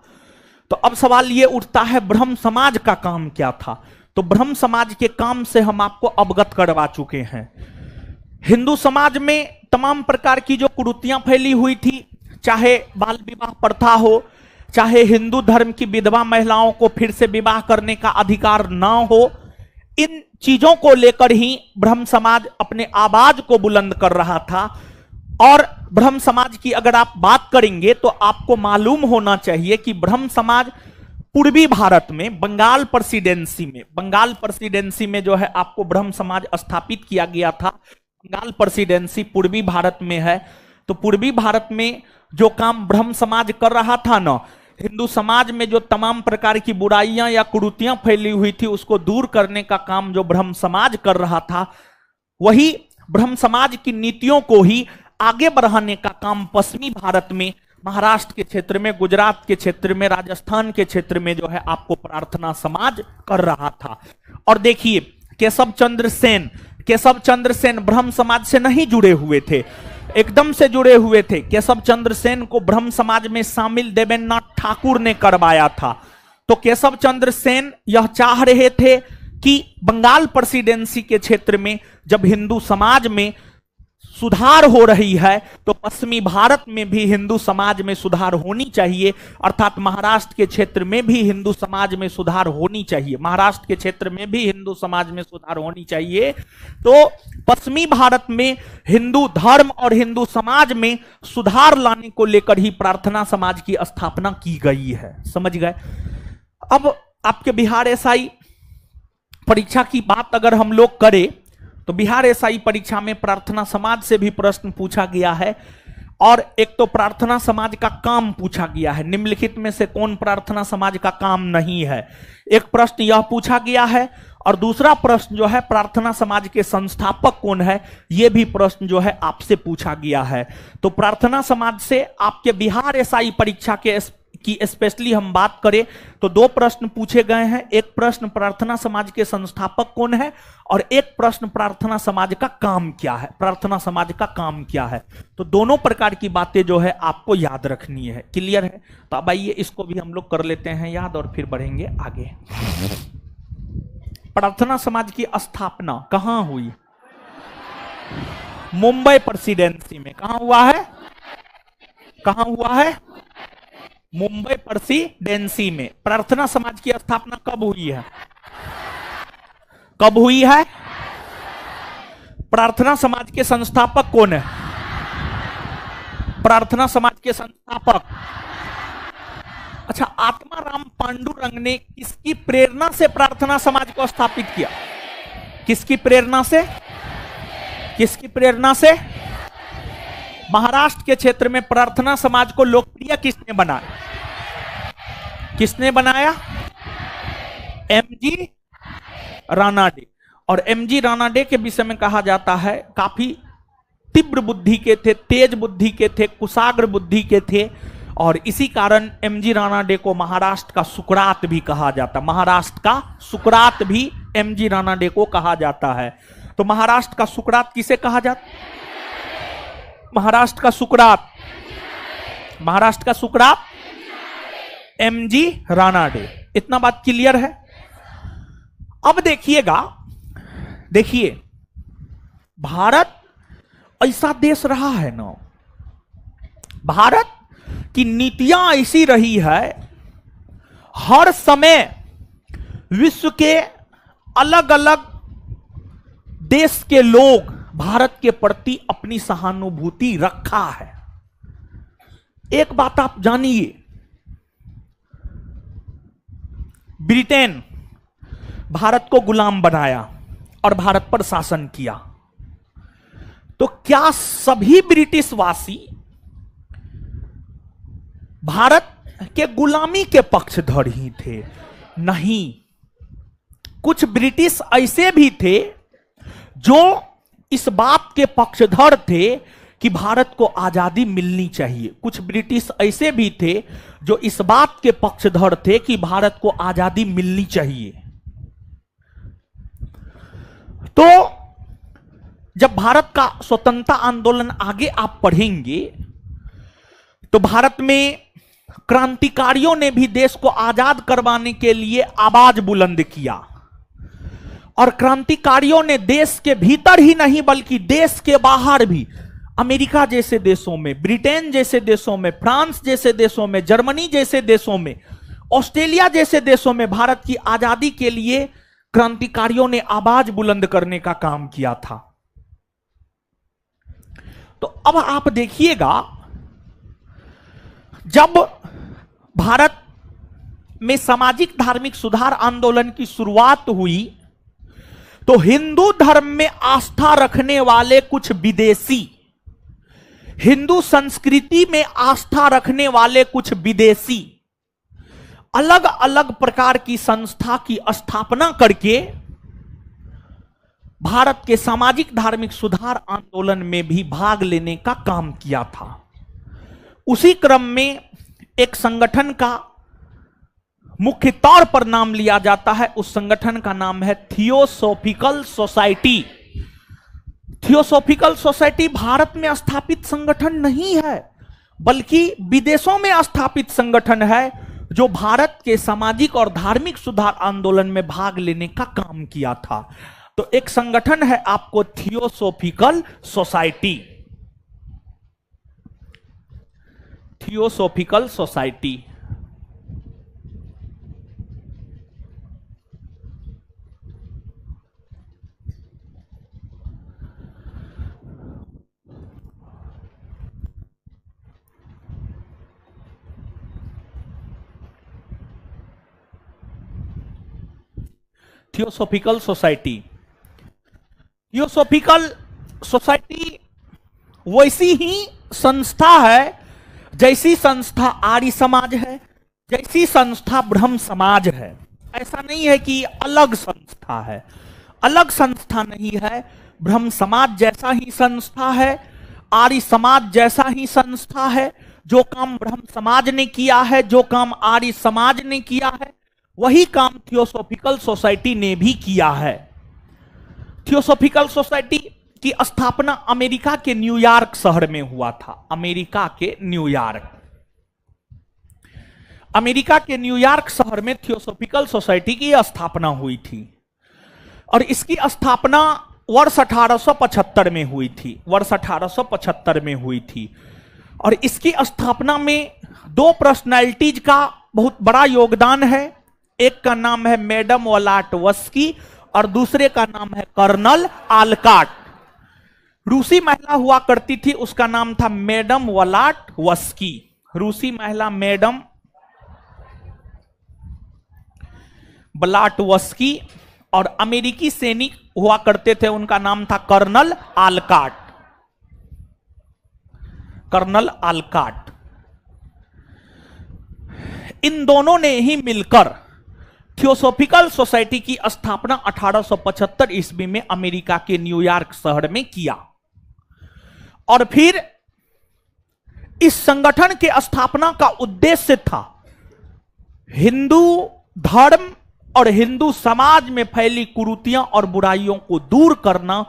तो अब सवाल ये उठता है, ब्रह्म समाज का काम क्या था? तो ब्रह्म समाज के काम से हम आपको अवगत करवा चुके हैं। हिंदू समाज में तमाम प्रकार की जो कुरीतियां फैली हुई थी, चाहे बाल विवाह प्रथा हो, चाहे हिंदू धर्म की विधवा महिलाओं को फिर से विवाह करने का अधिकार ना हो, इन चीजों को लेकर ही ब्रह्म समाज अपने आवाज को बुलंद कर रहा था। और ब्रह्म समाज की अगर आप बात करेंगे तो आपको मालूम होना चाहिए कि ब्रह्म समाज पूर्वी भारत में बंगाल प्रेसिडेंसी में जो है आपको ब्रह्म समाज स्थापित किया गया था। बंगाल प्रेसिडेंसी पूर्वी भारत में है, तो पूर्वी भारत में जो काम ब्रह्म समाज कर रहा था ना, हिंदू समाज में जो तमाम प्रकार की बुराइयां या कुरीतियां फैली हुई थी उसको दूर करने का काम जो ब्रह्म समाज कर रहा था, वही ब्रह्म समाज की नीतियों को ही आगे बढ़ाने का काम पश्चिमी भारत में, महाराष्ट्र के क्षेत्र में, गुजरात के क्षेत्र में, राजस्थान के क्षेत्र में जो है आपको प्रार्थना समाज कर रहा था। और देखिए केशव चंद्र सेन ब्रह्म समाज से नहीं जुड़े हुए थे, एकदम से जुड़े हुए थे। केशव चंद्र सेन को ब्रह्म समाज में शामिल देवेंद्रनाथ ठाकुर ने करवाया था। तो केशव चंद्र सेन यह चाह रहे थे कि बंगाल प्रेसिडेंसी के क्षेत्र में जब हिंदू समाज में सुधार हो रही है तो पश्चिमी भारत में भी हिंदू समाज में सुधार होनी चाहिए, अर्थात महाराष्ट्र के क्षेत्र में भी हिंदू समाज में सुधार होनी चाहिए, महाराष्ट्र के क्षेत्र में भी हिंदू समाज में सुधार होनी चाहिए। तो पश्चिमी भारत में हिंदू धर्म और हिंदू समाज में सुधार लाने को लेकर ही प्रार्थना समाज की स्थापना की गई है। समझ गए? अब आपके बिहार एसआई परीक्षा की बात अगर हम लोग करें तो बिहार एसआई परीक्षा में प्रार्थना समाज से भी प्रश्न पूछा गया है, और एक तो प्रार्थना समाज का काम पूछा गया है, निम्नलिखित में से कौन प्रार्थना समाज का काम नहीं है। एक प्रश्न यह पूछा गया है, और दूसरा प्रश्न जो है प्रार्थना समाज के संस्थापक कौन है, यह भी प्रश्न जो है आपसे पूछा गया है। तो प्रार्थना समाज से आपके बिहार एसआई परीक्षा के की स्पेशली हम बात करें तो दो प्रश्न पूछे गए हैं। एक प्रश्न प्रार्थना समाज के संस्थापक कौन है, और एक प्रश्न प्रार्थना समाज का काम क्या है, प्रार्थना समाज का काम क्या है। तो दोनों प्रकार की बातें जो है आपको याद रखनी है। क्लियर है? तो अब आइए इसको भी हम लोग कर लेते हैं याद और फिर बढ़ेंगे आगे। प्रार्थना समाज की स्थापना कहां हुई? मुंबई प्रेसिडेंसी में। कहां हुआ है? कहां हुआ है? मुंबई प्रेसिडेंसी में। प्रार्थना समाज की स्थापना कब हुई है? कब हुई है? प्रार्थना समाज के संस्थापक कौन है? प्रार्थना समाज के संस्थापक, अच्छा, आत्माराम पांडुरंग ने किसकी प्रेरणा से प्रार्थना समाज को स्थापित किया? किसकी प्रेरणा से? किसकी प्रेरणा से? महाराष्ट्र के क्षेत्र में प्रार्थना समाज को लोकप्रिय किसने बनाया? किसने बनाया? एमजी रानाडे। और एमजी रानाडे के विषय में कहा जाता है काफी तीव्र बुद्धि के थे, तेज बुद्धि के थे, कुशाग्र बुद्धि के थे, और इसी कारण एमजी रानाडे को महाराष्ट्र का सुकरात भी कहा जाता। महाराष्ट्र का सुकरात भी एमजी रानाडे को कहा जाता है। तो महाराष्ट्र का सुकरात किसे कहा जाता? महाराष्ट्र का सुकरात, महाराष्ट्र का सुकरात एमजी रानाडे। इतना बात क्लियर है? अब देखिएगा, देखिए भारत ऐसा देश रहा है ना, भारत की नीतियां ऐसी रही है, हर समय विश्व के अलग अलग देश के लोग भारत के प्रति अपनी सहानुभूति रखा है। एक बात आप जानिए, ब्रिटेन भारत को गुलाम बनाया और भारत पर शासन किया, तो क्या सभी ब्रिटिशवासी भारत के गुलामी के पक्षधर ही थे? नहीं, कुछ ब्रिटिश ऐसे भी थे जो इस बात के पक्षधर थे कि भारत को आजादी मिलनी चाहिए। कुछ ब्रिटिश ऐसे भी थे जो इस बात के पक्षधर थे कि भारत को आजादी मिलनी चाहिए। तो जब भारत का स्वतंत्रता आंदोलन आगे आप पढ़ेंगे तो भारत में क्रांतिकारियों ने भी देश को आजाद करवाने के लिए आवाज बुलंद किया। और क्रांतिकारियों ने देश के भीतर ही नहीं बल्कि देश के बाहर भी, अमेरिका जैसे देशों में, ब्रिटेन जैसे देशों में, फ्रांस जैसे देशों में, जर्मनी जैसे देशों में, ऑस्ट्रेलिया जैसे देशों में भारत की आजादी के लिए क्रांतिकारियों ने आवाज बुलंद करने का काम किया था। तो अब आप देखिएगा, जब भारत में सामाजिक धार्मिक सुधार आंदोलन की शुरुआत हुई तो हिंदू धर्म में आस्था रखने वाले कुछ विदेशी, हिंदू संस्कृति में आस्था रखने वाले कुछ विदेशी अलग अलग प्रकार की संस्था की स्थापना करके भारत के सामाजिक धार्मिक सुधार आंदोलन में भी भाग लेने का काम किया था। उसी क्रम में एक संगठन का मुख्य तौर पर नाम लिया जाता है, उस संगठन का नाम है theosophical society. Theosophical society Bharat में स्थापित संगठन नहीं है, बल्कि विदेशों में स्थापित संगठन है जो भारत के सामाजिक और धार्मिक सुधार आंदोलन में भाग लेने का काम किया था। तो एक संगठन है आपको theosophical society, theosophical society. Theosophical society, theosophical society वैसी ही संस्था है जैसी संस्था आर्य समाज है, जैसी संस्था ब्रह्म समाज है। ऐसा नहीं है कि अलग संस्था है, अलग संस्था नहीं है। ब्रह्म समाज जैसा ही संस्था है, आर्य समाज जैसा ही संस्था है। जो काम ब्रह्म समाज ने किया है, जो काम आर्य समाज ने किया है, वही काम थियोसॉफिकल सोसाइटी ने भी किया है। थियोसॉफिकल सोसाइटी की स्थापना अमेरिका के न्यूयॉर्क शहर में हुआ था। अमेरिका के न्यूयॉर्क, अमेरिका के न्यूयॉर्क शहर में थियोसॉफिकल सोसाइटी की स्थापना हुई थी और इसकी स्थापना वर्ष 1875 में हुई थी, वर्ष 1875 में हुई थी। और इसकी स्थापना में दो पर्सनैलिटीज का बहुत बड़ा योगदान है। एक का नाम है मैडम वलाटवस्की और दूसरे का नाम है कर्नल आलकाट। रूसी महिला हुआ करती थी, उसका नाम था मैडम वलाटवस्की, रूसी महिला मैडम वलाटवस्की। और अमेरिकी सैनिक हुआ करते थे, उनका नाम था कर्नल आलकाट, कर्नल आलकाट। इन दोनों ने ही मिलकर थियोसॉफिकल सोसाइटी की स्थापना 1875 ईस्वी में अमेरिका के न्यूयॉर्क शहर में किया। और फिर इस संगठन के स्थापना का उद्देश्य था हिंदू धर्म और हिंदू समाज में फैली कुरीतियां और बुराइयों को दूर करना।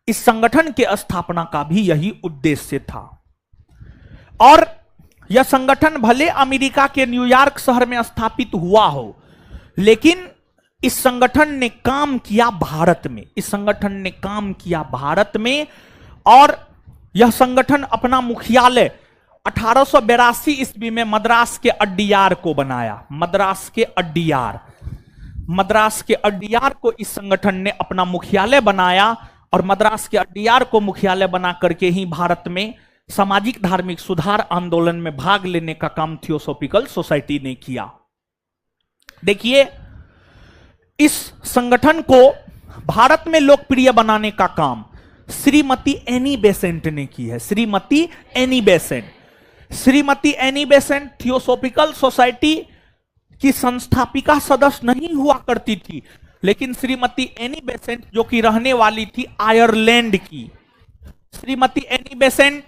इस संगठन के स्थापना का भी यही उद्देश्य था। और यह संगठन भले अमेरिका के न्यूयॉर्क शहर में स्थापित हुआ हो, लेकिन इस संगठन ने काम किया भारत में, इस संगठन ने काम किया भारत में। और यह संगठन अपना मुख्यालय 1882 ईस्वी में मद्रास के अड्डियार को बनाया। मद्रास के अड्डियार, मद्रास के अड्डियार को इस संगठन ने अपना मुख्यालय बनाया। और मद्रास के अड्डियार को मुख्यालय बना करके ही भारत में सामाजिक धार्मिक सुधार आंदोलन में भाग लेने का काम थियोसॉफिकल सोसाइटी ने किया। देखिए, इस संगठन को भारत में लोकप्रिय बनाने का काम श्रीमती एनी बेसेंट ने की है। Shrimati Annie Besant, Shrimati Annie Besant theosophical society की संस्थापिका सदस्य नहीं हुआ करती थी, लेकिन श्रीमती एनी बेसेंट जो कि रहने वाली थी आयरलैंड की, श्रीमती एनी बेसेंट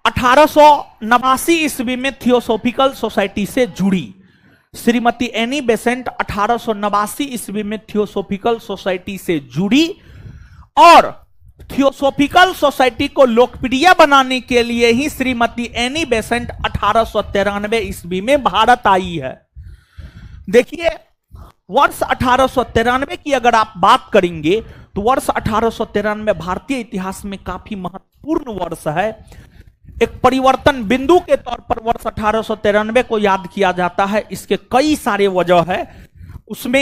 1889 ईस्वी में थियोसॉफिकल सोसाइटी से जुड़ी। श्रीमती एनी बेसेंट 1889 ईस्वी में थियोसॉफिकल सोसाइटी से जुड़ी और थियोसॉफिकल सोसाइटी को लोकप्रिय बनाने के लिए ही श्रीमती एनी बेसेंट 1893 ईस्वी में भारत आई है। देखिए, वर्ष 1893 की अगर आप बात करेंगे तो वर्ष 1893 भारतीय इतिहास में काफी महत्वपूर्ण वर्ष है। एक परिवर्तन बिंदु के तौर पर वर्ष 1893 को याद किया जाता है। इसके कई सारे वजह है। उसमें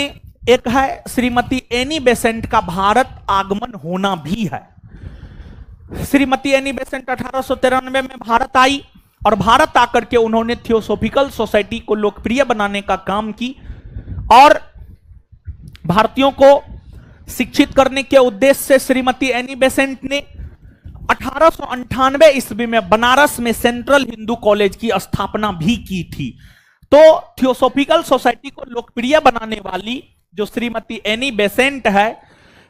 एक है श्रीमती एनी बेसेंट का भारत आगमन होना भी है। श्रीमती एनी बेसेंट 1893 में भारत आई और भारत आकर के उन्होंने थियोसॉफिकल सोसाइटी को लोकप्रिय बनाने का काम की और भारतीयों को शिक्षित करने के उद्देश्य से श्रीमती एनी बेसेंट ने 1898 ईस्वी में बनारस में सेंट्रल हिंदू कॉलेज की स्थापना भी की थी। तो थियोसॉफिकल सोसाइटी को लोकप्रिय बनाने वाली जो श्रीमती एनी बेसेंट है,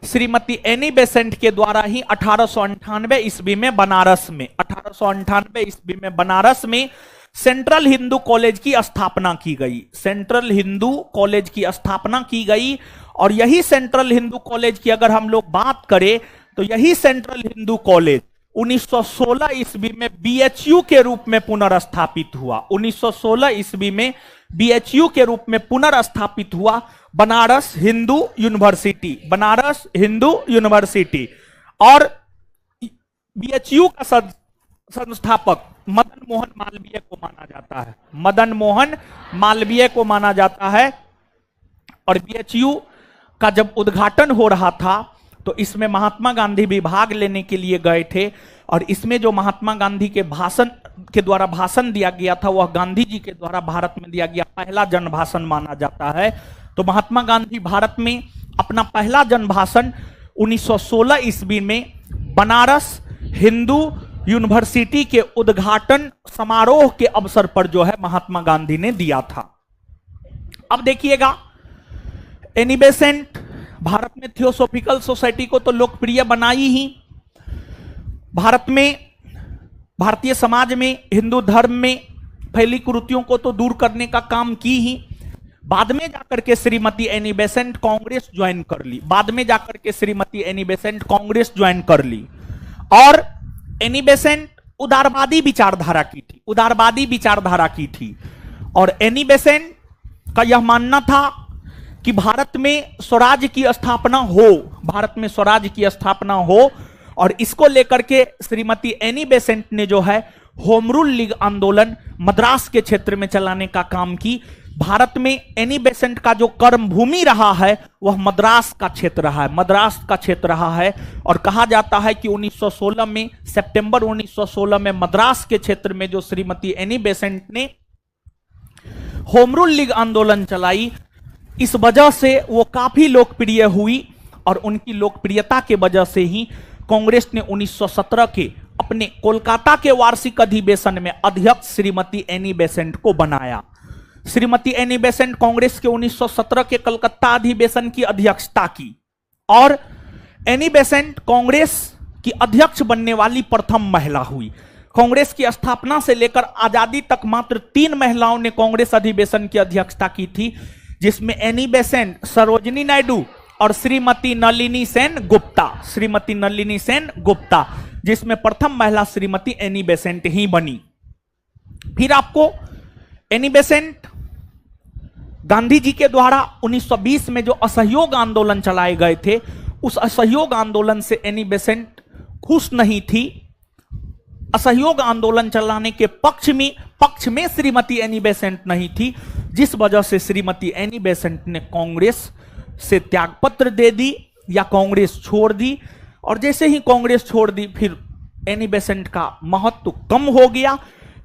श्रीमती एनी बेसेंट के द्वारा ही 1898 ईस्वी में बनारस में सेंट्रल हिंदू कॉलेज की स्थापना की गई। सेंट्रल हिंदू कॉलेज की स्थापना की गई और यही सेंट्रल हिंदू कॉलेज की अगर हम लोग बात करें तो यही सेंट्रल हिंदू कॉलेज 1916 ईस्वी में बीएचयू के रूप में पुनर्स्थापित हुआ। 1916 ईस्वी में बीएचयू के रूप में पुनर्स्थापित हुआ बनारस हिंदू यूनिवर्सिटी। और बीएचयू का संस्थापक मदन मोहन मालवीय को माना जाता है। और बीएचयू का जब उद्घाटन हो रहा था तो इसमें महात्मा गांधी भी भाग लेने के लिए गए थे और इसमें जो महात्मा गांधी के द्वारा भाषण दिया गया था वह गांधी जी के द्वारा भारत में दिया गया पहला जन भाषण माना जाता है। तो महात्मा गांधी भारत में अपना पहला जन भाषण 1916 ईस्वी में बनारस हिंदू यूनिवर्सिटी के उद्घाटन समारोह के अवसर पर जो है महात्मा गांधी ने दिया था। अब देखिएगा, एनी बेसेंट भारत में थियोसॉफिकल सोसाइटी को तो लोकप्रिय बनाई ही, भारत में भारतीय समाज में हिंदू धर्म में फैली कुरीतियों को तो दूर करने का काम की ही। बाद में जाकर के Shrimati Annie Besant Congress join कर ली और एनी बेसेंट उदारवादी विचारधारा की थी और एनी बेसेंट का यह मानना था कि भारत में स्वराज की स्थापना हो और इसको लेकर के श्रीमती एनी बेसेंट ने जो है होम रूल लीग आंदोलन मद्रास के क्षेत्र में चलाने का काम की। भारत में एनी बेसेंट का जो कर्म भूमि रहा है वह मद्रास का क्षेत्र रहा है और कहा जाता है कि 1916 में सितंबर 1916 में मद्रास के क्षेत्र में जो श्रीमती एनी बेसेंट ने होम रूल लीग आंदोलन चलाई, इस वजह से वो काफी लोकप्रिय हुई और उनकी लोकप्रियता के वजह से ही कांग्रेस ने 1917 के अपने कोलकाता के वार्षिक अधिवेशन में अध्यक्ष श्रीमती एनी बेसेंट को बनाया। श्रीमती एनी बेसेंट कांग्रेस के 1917 के कलकत्ता अधिवेशन की अध्यक्षता की और एनी बेसेंट कांग्रेस की अध्यक्ष बनने वाली प्रथम महिला हुई। कांग्रेस की स्थापना से लेकर आजादी तक मात्र 3 महिलाओं ने कांग्रेस अधिवेशन की अध्यक्षता की थी, जिसमें एनी बेसेंट, सरोजिनी नायडू और श्रीमती नलिनी सेन गुप्ता, जिसमें प्रथम महिला श्रीमती एनी बेसेंट ही बनी। फिर आपको एनी बेसेंट गांधी जी के द्वारा 1920 में जो असहयोग आंदोलन चलाए गए थे, उस असहयोग आंदोलन से एनी बेसेंट खुश नहीं थी। असहयोग आंदोलन चलाने के पक्ष में श्रीमती एनी बेसेंट नहीं थी, जिस वजह से श्रीमती एनी बेसेंट ने कांग्रेस से त्यागपत्र दे दी या कांग्रेस छोड़ दी। और जैसे ही कांग्रेस छोड़ दी फिर एनी बेसेंट का महत्व कम हो गया,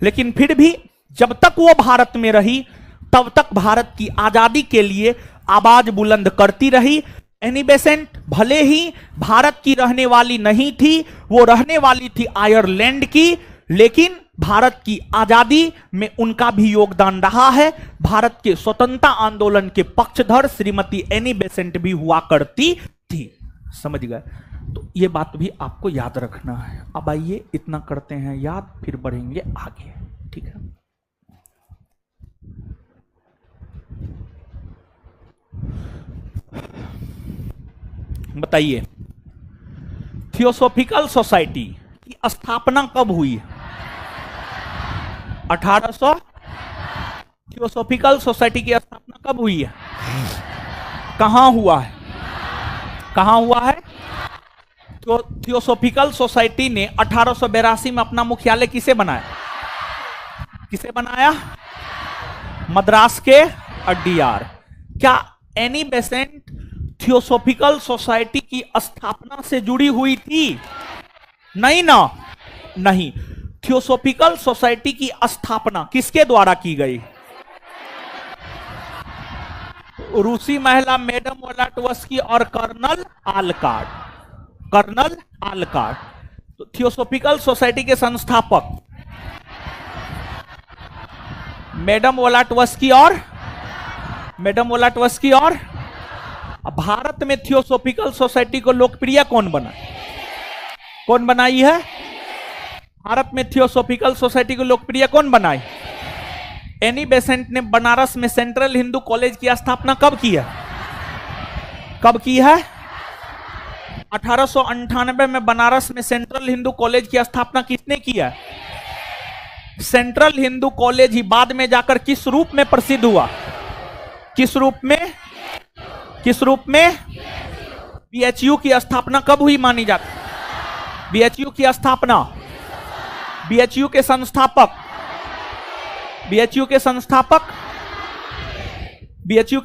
लेकिन फिर भी जब तक वो भारत में रही तब तक भारत की आजादी के लिए आवाज बुलंद करती रही। एनी बेसेंट भले ही भारत की रहने वाली नहीं थी, वो रहने वाली थी आयरलैंड की, लेकिन भारत की आजादी में उनका भी योगदान रहा है। भारत के स्वतंत्रता आंदोलन के पक्षधर श्रीमती एनी बेसेंट भी हुआ करती थी। समझ गए? तो ये बात भी आपको याद रखना है। अब आइए इतना करते हैं याद, फिर बढ़ेंगे आगे। ठीक है, बताइए थियोसॉफिकल सोसाइटी की स्थापना कब हुई? 1800। थियोसॉफिकल सोसाइटी की स्थापना कब हुई है? कहां हुआ है? कहां हुआ है? तो थियोसॉफिकल सोसाइटी ने 1882 में अपना मुख्यालय किसे बनाया? किसे बनाया? मद्रास के अड्डीयार। क्या एनी बेसेंट थियोसॉफिकल सोसाइटी की स्थापना से जुड़ी हुई थी? नहीं ना, नहीं। थियोसॉफिकल सोसाइटी की स्थापना किसके द्वारा की गई? रूसी महिला मैडम वोलाटवस्की और कर्नल आलकाट। कर्नल आलकाट। तो थियोसॉफिकल सोसाइटी के संस्थापक मैडम वोलाटवस्की और भारत में थियोसॉफिकल सोसाइटी को लोकप्रिय कौन बनाई है? भारत में थियोसॉफिकल सोसाइटी को लोकप्रिय कौन बनाई? एनी बेसेंट ने बनारस में सेंट्रल हिंदू कॉलेज की स्थापना कब की है? 1898 में बनारस में सेंट्रल हिंदू कॉलेज की स्थापना किसने की है? सेंट्रल हिंदू कॉलेज ही बाद में जाकर किस रूप में प्रसिद्ध हुआ? किस रूप में? बीएचयू की स्थापना कब हुई मानी जाती? बीएचयू की स्थापना, बीएचयू के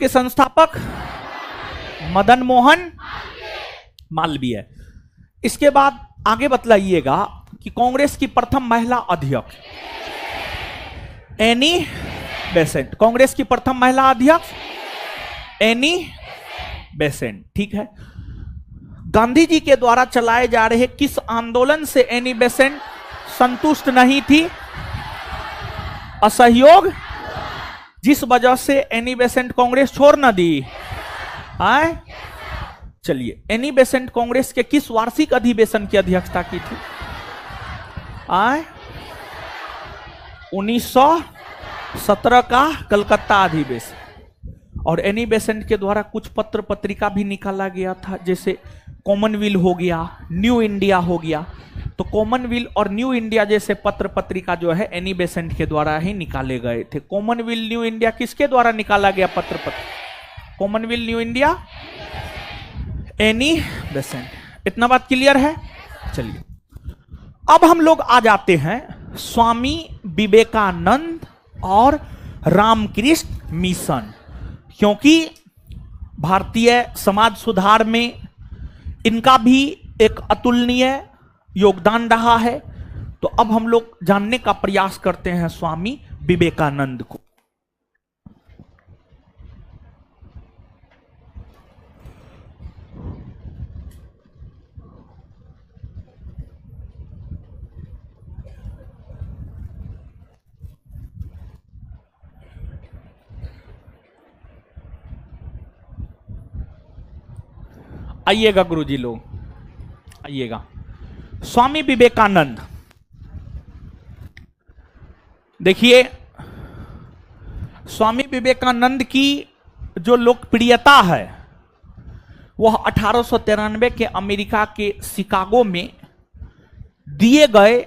संस्थापक मदन मोहन मालवीय। इसके बाद आगे बतलाइएगा कि कांग्रेस की प्रथम महिला अध्यक्ष एनी बेसेंट। कांग्रेस की प्रथम महिला अध्यक्ष एनी बेसेंट। ठीक है। गांधी जी के द्वारा चलाए जा रहे किस आंदोलन से एनी बेसेंट संतुष्ट नहीं थी? असहयोग, जिस वजह से एनी बेसेंट कांग्रेस छोड़ न दी। आए चलिए, एनी बेसेंट कांग्रेस के किस वार्षिक अधिवेशन की अध्यक्षता की थी? 1917 का कलकत्ता अधिवेशन। और एनी बेसेंट के द्वारा कुछ पत्र पत्रिका भी निकाला गया था, जैसे कॉमनवेल्थ हो गया, न्यू इंडिया हो गया। तो कॉमनवेल्थ और न्यू इंडिया जैसे पत्र पत्रिका जो है एनी बेसेंट के द्वारा ही निकाले गए थे। कॉमनवेल्थ न्यू इंडिया किसके द्वारा निकाला गया पत्र पत्रिका? Commonwealth new India Annie Besant. इतना बात क्लियर है? चलिए, अब हम लोग आ जाते हैं स्वामी विवेकानंद और रामकृष्ण मिशन, क्योंकि भारतीय समाज सुधार में इनका भी एक अतुलनीय योगदान रहा है। तो अब हम लोग जानने का प्रयास करते हैं स्वामी विवेकानंद को। आइएगा गुरुजी लोग, आइएगा। स्वामी विवेकानंद, देखिए स्वामी विवेकानंद की जो लोकप्रियता है वह 1893 के अमेरिका के शिकागो में दिए गए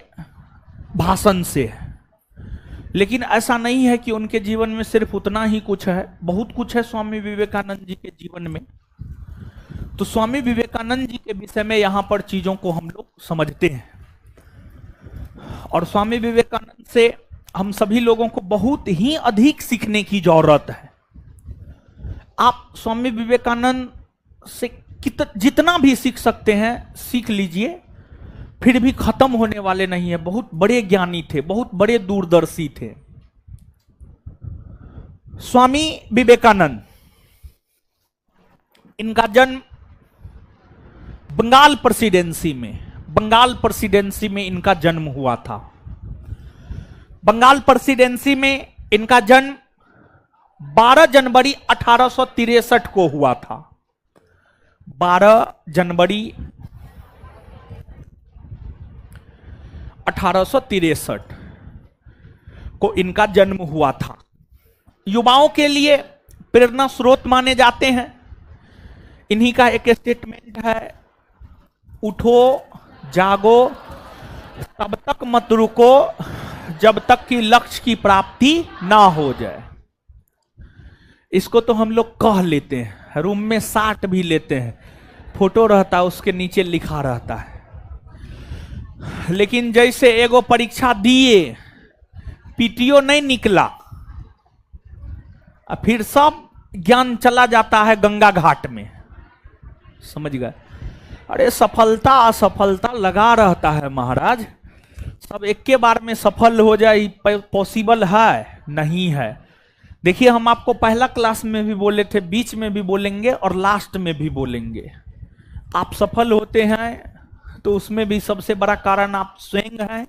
भाषण से है। लेकिन ऐसा नहीं है कि उनके जीवन में सिर्फ उतना ही कुछ है, बहुत कुछ है स्वामी विवेकानंद जी के जीवन में। तो स्वामी विवेकानंद जी के विषय में यहां पर चीजों को हम लोग समझते हैं, और स्वामी विवेकानंद से हम सभी लोगों को बहुत ही अधिक सीखने की जरूरत है। आप स्वामी विवेकानंद से जितना भी सीख सकते हैं सीख लीजिए, फिर भी खत्म होने वाले नहीं है। बहुत बड़े ज्ञानी थे, बहुत बड़े दूरदर्शी थे स्वामी विवेकानंद। इनका जन्म बंगाल प्रेसिडेंसी में इनका जन्म हुआ था। बंगाल प्रेसिडेंसी में इनका जन्म 12 जनवरी 1863 को हुआ था। 12 जनवरी 1863 को इनका जन्म हुआ था। युवाओं के लिए प्रेरणा स्रोत माने जाते हैं। इन्हीं का एक स्टेटमेंट है, उठो जागो तब तक मत रुको जब तक कि लक्ष्य की प्राप्ति ना हो जाए। इसको तो हम लोग कह लेते हैं, रूम में साट भी लेते हैं, फोटो रहता है उसके नीचे लिखा रहता है। लेकिन जैसे एगो परीक्षा दिए, पीटीओ नहीं निकला, फिर सब ज्ञान चला जाता है गंगा घाट में, समझ गए। अरे सफलता असफलता लगा रहता है महाराज, सब एक के बार में सफल हो जाए पॉसिबल है? नहीं है। देखिए हम आपको पहला क्लास में भी बोले थे, बीच में भी बोलेंगे और लास्ट में भी बोलेंगे। आप सफल होते हैं तो उसमें भी सबसे बड़ा कारण आप स्वयं हैं,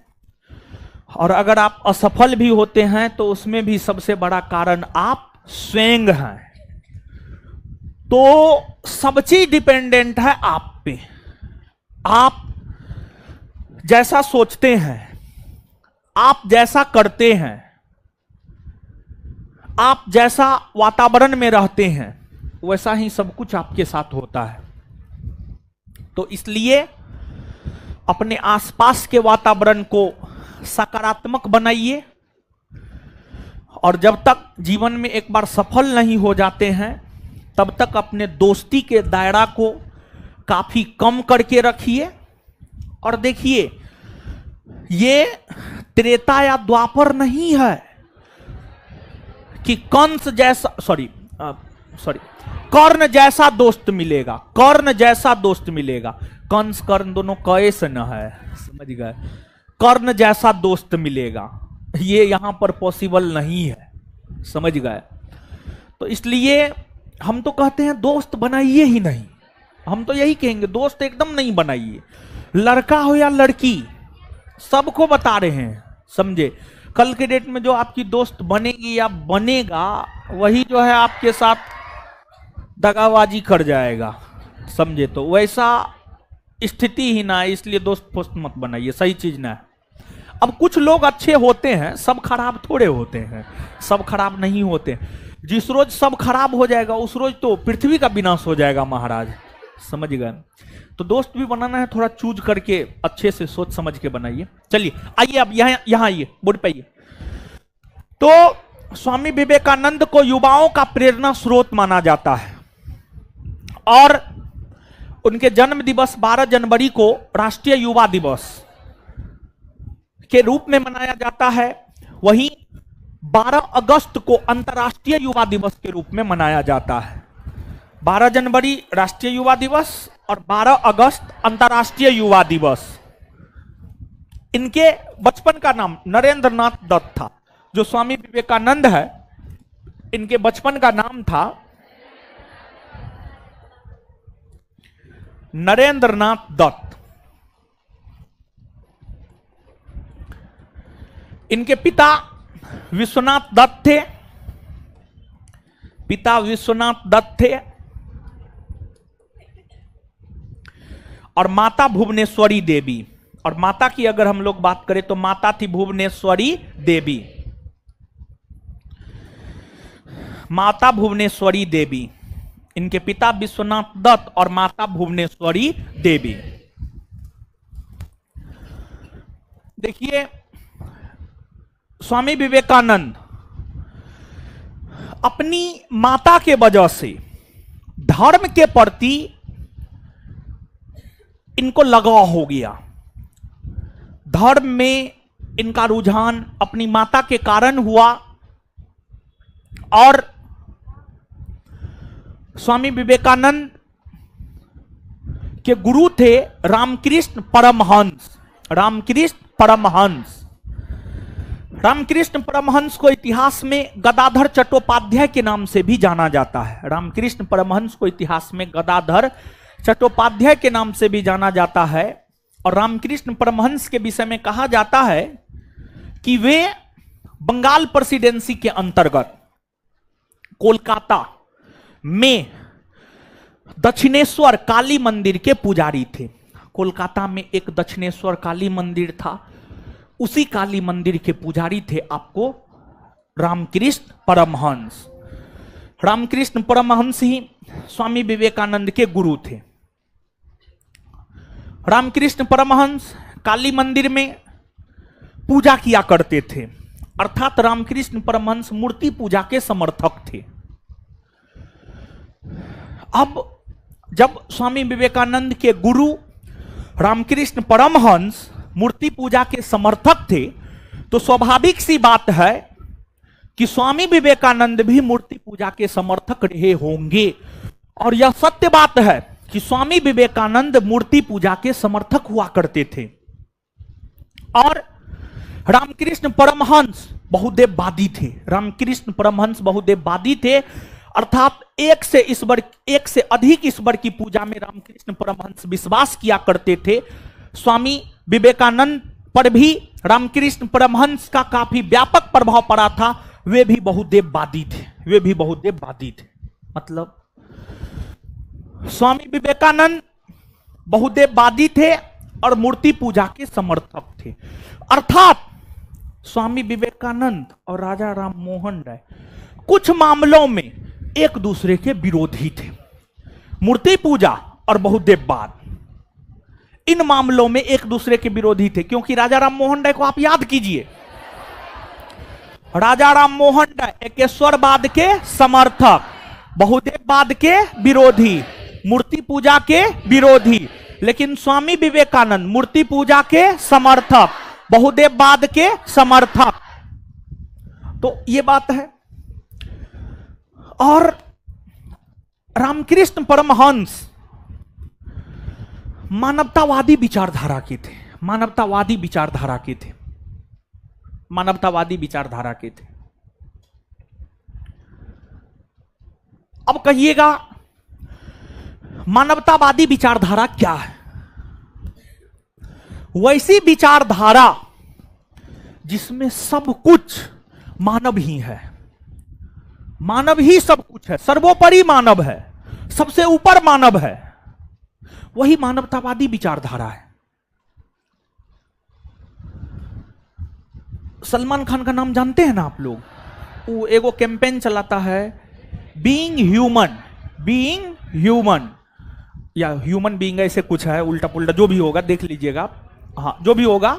और अगर आप असफल भी होते हैं तो उसमें भी सबसे बड़ा कारण आप स्वयं हैं। तो सब चीज डिपेंडेंट है आप पे। आप जैसा सोचते हैं, आप जैसा करते हैं, आप जैसा वातावरण में रहते हैं, वैसा ही सब कुछ आपके साथ होता है। तो इसलिए अपने आसपास के वातावरण को सकारात्मक बनाइए, और जब तक जीवन में एक बार सफल नहीं हो जाते हैं तब तक अपने दोस्ती के दायरा को काफी कम करके रखिए। और देखिए ये त्रेता या द्वापर नहीं है कि कंस जैसा कर्ण जैसा दोस्त मिलेगा, कर्ण जैसा दोस्त मिलेगा। कंस कर्ण दोनों कए से न है, समझ गए। कर्ण जैसा दोस्त मिलेगा, ये यहां पर पॉसिबल नहीं है, समझ गए। तो इसलिए हम तो कहते हैं दोस्त बनाइए ही नहीं, हम तो यही कहेंगे दोस्त एकदम नहीं बनाइए। लड़का हो या लड़की, सबको बता रहे हैं, समझे। कल के डेट में जो आपकी दोस्त बनेगी या बनेगा, वही जो है आपके साथ दगाबाजी कर जाएगा, समझे। तो वैसा स्थिति ही ना है, इसलिए दोस्त पोस्त मत बनाइए, सही चीज ना है। अब कुछ लोग अच्छे होते हैं, सब खराब थोड़े होते हैं, सब खराब नहीं होते। जिस रोज सब खराब हो जाएगा उस रोज तो पृथ्वी का विनाश हो जाएगा महाराज, समझ गए। तो दोस्त भी बनाना है थोड़ा चूज करके, अच्छे से सोच समझ के बनाइए। चलिए आइए अब यहां आइए, बोर्ड पे आइए। तो स्वामी विवेकानंद को युवाओं का प्रेरणा स्रोत माना जाता है, और उनके जन्म दिवस 12 जनवरी को राष्ट्रीय युवा दिवस के रूप में मनाया जाता है। वहीं 12 अगस्त को अंतर्राष्ट्रीय युवा दिवस के रूप में मनाया जाता है। 12 जनवरी राष्ट्रीय युवा दिवस और 12 अगस्त अंतर्राष्ट्रीय युवा दिवस। इनके बचपन का नाम नरेंद्र नाथ दत्त था। जो स्वामी विवेकानंद है, इनके बचपन का नाम था नरेंद्र नाथ दत्त। इनके पिता विश्वनाथ दत्त थे, पिता विश्वनाथ दत्त थे, और माता भुवनेश्वरी देवी। और माता की अगर हम लोग बात करें तो माता थी भुवनेश्वरी देवी, माता भुवनेश्वरी देवी। इनके पिता विश्वनाथ दत्त और माता भुवनेश्वरी देवी। देखिए स्वामी विवेकानंद अपनी माता के वजह से धर्म के प्रति इनको लगाव हो गया। धर्म में इनका रुझान अपनी माता के कारण हुआ, और स्वामी विवेकानंद के गुरु थे रामकृष्ण परमहंस। रामकृष्ण परमहंस, रामकृष्ण परमहंस को इतिहास में गदाधर चट्टोपाध्याय के नाम से भी जाना जाता है। रामकृष्ण परमहंस को इतिहास में गदाधर चट्टोपाध्याय के नाम से भी जाना जाता है। और रामकृष्ण परमहंस के विषय में कहा जाता है कि वे बंगाल प्रेसिडेंसी के अंतर्गत कोलकाता में दक्षिणेश्वर काली मंदिर के पुजारी थे। कोलकाता में एक दक्षिणेश्वर काली मंदिर था, उसी काली मंदिर के पुजारी थे आपको रामकृष्ण परमहंस। रामकृष्ण परमहंस ही स्वामी विवेकानंद के गुरु थे। रामकृष्ण परमहंस काली मंदिर में पूजा किया करते थे, अर्थात रामकृष्ण परमहंस मूर्ति पूजा के समर्थक थे। अब जब स्वामी विवेकानंद के गुरु रामकृष्ण परमहंस मूर्ति पूजा के समर्थक थे, तो स्वाभाविक सी बात है कि स्वामी विवेकानंद भी मूर्ति पूजा के समर्थक रहे होंगे। और यह सत्य बात है कि स्वामी विवेकानंद मूर्ति पूजा के समर्थक हुआ करते थे और रामकृष्ण परमहंस बहुदेववादी थे। रामकृष्ण परमहंस बहुदेववादी थे, अर्थात एक से अधिक ईश्वर की पूजा में रामकृष्ण परमहंस विश्वास किया करते थे। स्वामी विवेकानंद पर भी रामकृष्ण परमहंस का काफी व्यापक प्रभाव पड़ा था। वे भी बहुदेववादी थे। मतलब स्वामी विवेकानंद बहुदेववादी थे और मूर्ति पूजा के समर्थक थे। अर्थात स्वामी विवेकानंद और राजा राम मोहन राय कुछ मामलों में एक दूसरे के विरोधी थे। मूर्ति पूजा और बहुदेववाद, इन मामलों में एक दूसरे के विरोधी थे, क्योंकि राजा राम मोहन राय को आप याद कीजिए। राजा राम मोहन राय एकेश्वरवाद के समर्थक, बहुदेववाद के विरोधी, मूर्ति पूजा के विरोधी, लेकिन स्वामी विवेकानंद मूर्ति पूजा के समर्थक, बहुदेववाद के समर्थक। तो ये बात है। और रामकृष्ण परमहंस मानवतावादी विचारधारा के थे। अब कहिएगा मानवतावादी विचारधारा क्या है? वैसी विचारधारा जिसमें सब कुछ मानव ही है, मानव ही सब कुछ है, सर्वोपरि मानव है, सबसे ऊपर मानव है, वही मानवतावादी विचारधारा है। सलमान खान का नाम जानते हैं ना आप लोग? वो एगो कैंपेन चलाता है, बीइंग ह्यूमन या ह्यूमन बीइंग, ऐसे कुछ है, उल्टा पुल्टा जो भी होगा देख लीजिएगा। हाँ, जो भी होगा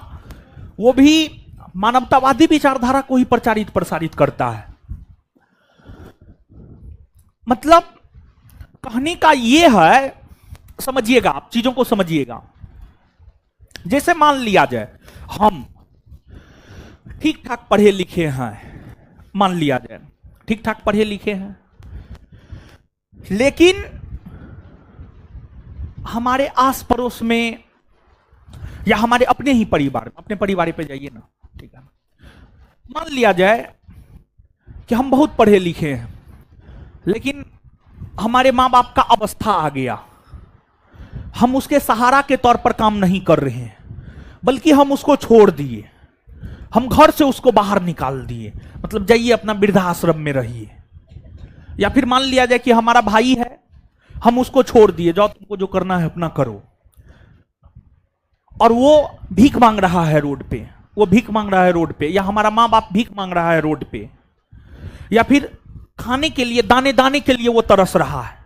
वो भी मानवतावादी विचारधारा को ही प्रसारित करता है। मतलब कहने का ये है, समझिएगा आप, चीजों को समझिएगा। जैसे मान लिया जाए हम ठीक ठाक पढ़े लिखे हैं, मान लिया जाए ठीक ठाक पढ़े लिखे हैं, लेकिन हमारे आस पड़ोस में या हमारे अपने ही परिवार में, अपने परिवार पे जाइए ना, ठीक है, मान लिया जाए कि हम बहुत पढ़े लिखे हैं, लेकिन हमारे माँ बाप का अवस्था आ गया, हम उसके सहारा के तौर पर काम नहीं कर रहे हैं, बल्कि हम उसको छोड़ दिए, हम घर से उसको बाहर निकाल दिए, मतलब जाइए अपना वृद्धाश्रम में रहिए। या फिर मान लिया जाए कि हमारा भाई है, हम उसको छोड़ दिए, जाओ तुमको जो करना है अपना करो, और वो भीख मांग रहा है रोड पे, या हमारा माँ बाप भीख मांग रहा है रोड पे, या फिर खाने के लिए, दाने दाने के लिए वो तरस रहा है।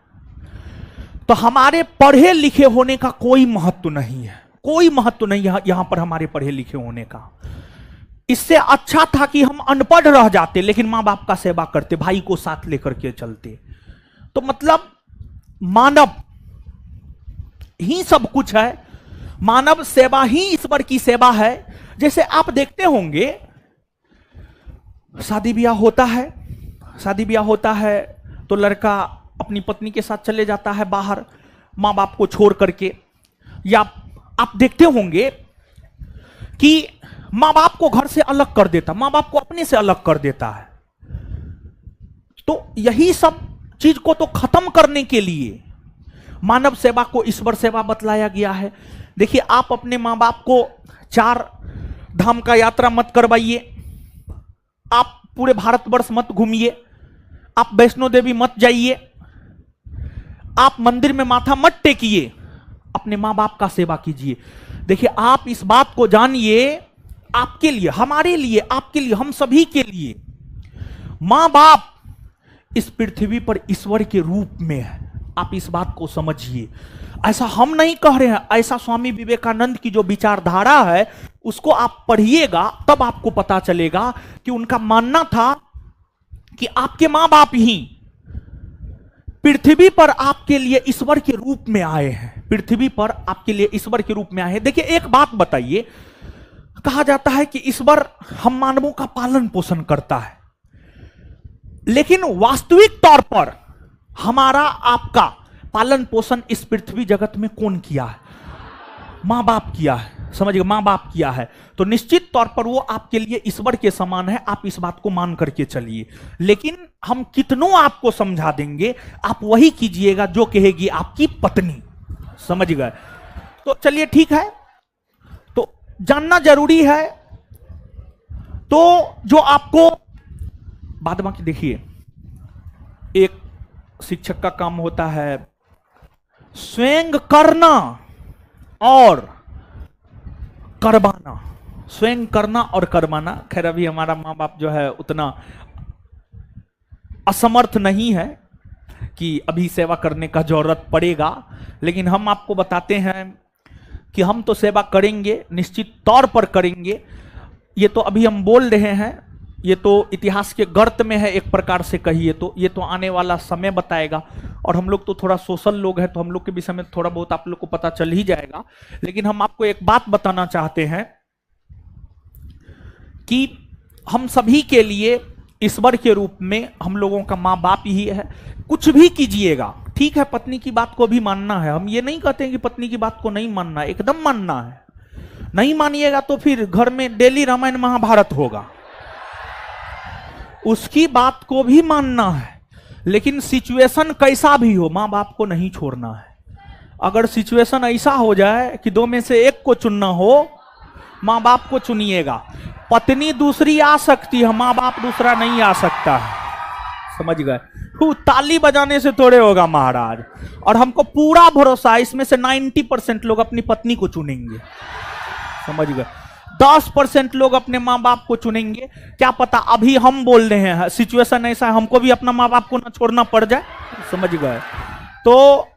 तो हमारे पढ़े लिखे होने का कोई महत्व नहीं है, कोई महत्व नहीं है यहां पर हमारे पढ़े लिखे होने का। इससे अच्छा था कि हम अनपढ़ रह जाते, लेकिन माँ बाप का सेवा करते, भाई को साथ लेकर के चलते। तो मतलब मानव ही सब कुछ है, मानव सेवा ही ईश्वर की सेवा है। जैसे आप देखते होंगे शादी ब्याह होता है तो लड़का अपनी पत्नी के साथ चले जाता है बाहर, माँ बाप को छोड़ करके। या आप देखते होंगे कि माँ बाप को घर से अलग कर देता, माँ बाप को अपने से अलग कर देता है। तो यही सब चीज को तो खत्म करने के लिए मानव सेवा को ईश्वर सेवा बतलाया गया है। देखिए, आप अपने माँ बाप को 4 धाम का यात्रा मत करवाइए, आप पूरे भारतवर्ष मत घूमिए, आप वैष्णो देवी मत जाइए, आप मंदिर में माथा मत टेकिए, अपने माँ बाप का सेवा कीजिए। देखिए, आप इस बात को जानिए, आपके लिए, हमारे लिए, आपके लिए, हम सभी के लिए माँ बाप इस पृथ्वी पर ईश्वर के रूप में है। आप इस बात को समझिए। ऐसा हम नहीं कह रहे हैं, ऐसा स्वामी विवेकानंद की जो विचारधारा है उसको आप पढ़िएगा, तब आपको पता चलेगा कि उनका मानना था कि आपके माँ बाप ही पृथ्वी पर आपके लिए ईश्वर के रूप में आए हैं, पृथ्वी पर आपके लिए ईश्वर के रूप में आए हैं। देखिए एक बात बताइए, कहा जाता है कि ईश्वर हम मानवों का पालन पोषण करता है, लेकिन वास्तविक तौर पर हमारा आपका पालन पोषण इस पृथ्वी जगत में कौन किया है? मां बाप किया है, समझिए, मां बाप किया है। तो निश्चित तौर पर वो आपके लिए ईश्वर के समान है, आप इस बात को मान करके चलिए। लेकिन हम कितनों आपको समझा देंगे, आप वही कीजिएगा जो कहेगी आपकी पत्नी, समझ गए? तो चलिए ठीक है, तो जानना जरूरी है। तो जो आपको बाद बाकी देखिए, एक शिक्षक का काम होता है स्वयं करना और करवाना, स्वयं करना और करवाना। खैर अभी हमारा माँ बाप जो है उतना असमर्थ नहीं है कि अभी सेवा करने का जरूरत पड़ेगा, लेकिन हम आपको बताते हैं कि हम तो सेवा करेंगे, निश्चित तौर पर करेंगे। ये तो अभी हम बोल रहे हैं, ये तो इतिहास के गर्त में है एक प्रकार से कहिए तो, ये तो आने वाला समय बताएगा। और हम लोग तो थोड़ा सोशल लोग हैं, तो हम लोग के विषय में थोड़ा बहुत आप लोग को पता चल ही जाएगा। लेकिन हम आपको एक बात बताना चाहते हैं कि हम सभी के लिए ईश्वर के रूप में हम लोगों का माँ बाप ही है। कुछ भी कीजिएगा, ठीक है, पत्नी की बात को भी मानना है, हम ये नहीं कहते हैं कि पत्नी की बात को नहीं मानना है, एकदम मानना है। नहीं मानिएगा तो फिर घर में डेली रामायण महाभारत होगा, उसकी बात को भी मानना है। लेकिन सिचुएशन कैसा भी हो, मां बाप को नहीं छोड़ना है। अगर सिचुएशन ऐसा हो जाए कि दो में से एक को चुनना हो, मां बाप को चुनिएगा। पत्नी दूसरी आ सकती है, मां बाप दूसरा नहीं आ सकता है, समझ गए? ताली बजाने से थोड़े होगा महाराज। और हमको पूरा भरोसा है, इसमें से 90% लोग अपनी पत्नी को चुनेंगे, समझ गए? 10% लोग अपने माँ बाप को चुनेंगे। क्या पता अभी हम बोल रहे हैं, सिचुएशन ऐसा है हमको भी अपना माँ बाप को ना छोड़ना पड़ जाए, समझ गए? तो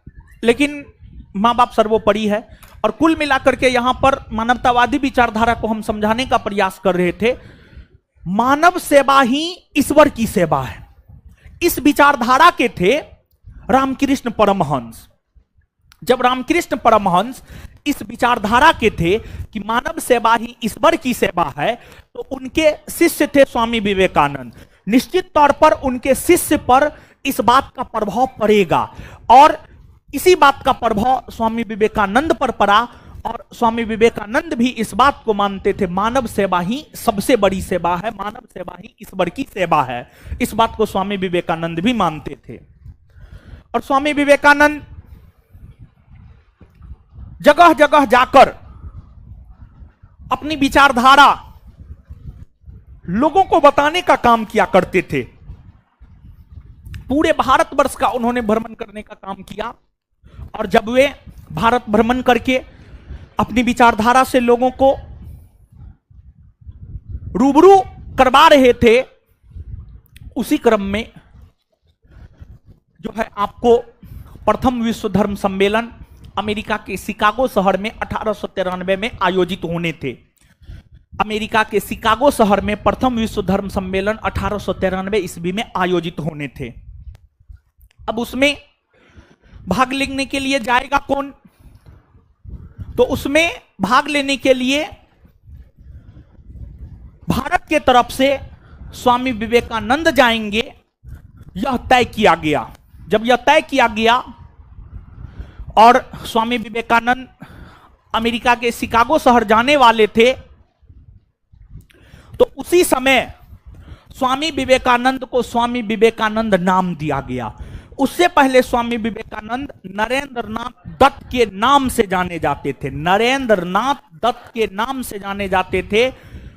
लेकिन माँ बाप सर्वोपरि है। और कुल मिलाकर के यहां पर मानवतावादी विचारधारा को हम समझाने का प्रयास कर रहे थे। मानव सेवा ही ईश्वर की सेवा है। इस विचारधारा के थे रामकृष्ण परमहंस। जब रामकृष्ण परमहंस इस विचारधारा के थे कि मानव सेवा ही ईश्वर की सेवा है, तो उनके शिष्य थे स्वामी विवेकानंद। निश्चित तौर पर उनके शिष्य पर इस बात का प्रभाव पड़ेगा, और इसी बात का प्रभाव स्वामी विवेकानंद पर पड़ा। और स्वामी विवेकानंद भी इस बात को मानते थे, मानव सेवा ही सबसे बड़ी सेवा है, मानव सेवा ही ईश्वर की सेवा है। इस बात को स्वामी विवेकानंद भी मानते थे। और स्वामी विवेकानंद जगह जगह जाकर अपनी विचारधारा लोगों को बताने का काम किया करते थे। पूरे भारतवर्ष का उन्होंने भ्रमण करने का काम किया। और जब वे भारत भ्रमण करके अपनी विचारधारा से लोगों को रूबरू करवा रहे थे, उसी क्रम में जो है आपको प्रथम विश्व धर्म सम्मेलन अमेरिका के शिकागो शहर में 1893 में आयोजित होने थे। अमेरिका के शिकागो शहर में प्रथम विश्व धर्म सम्मेलन 1893 ईस्वी में आयोजित होने थे। अब उसमें भाग लेने के लिए जाएगा कौन? तो उसमें भाग लेने के लिए भारत के तरफ से स्वामी विवेकानंद जाएंगे, यह तय किया गया। जब यह तय किया गया और स्वामी विवेकानंद अमेरिका के शिकागो शहर जाने वाले थे, तो उसी समय स्वामी विवेकानंद को स्वामी विवेकानंद नाम दिया गया। उससे पहले स्वामी विवेकानंद नरेंद्रनाथ दत्त के नाम से जाने जाते थे, नरेंद्रनाथ दत्त के नाम से जाने जाते थे।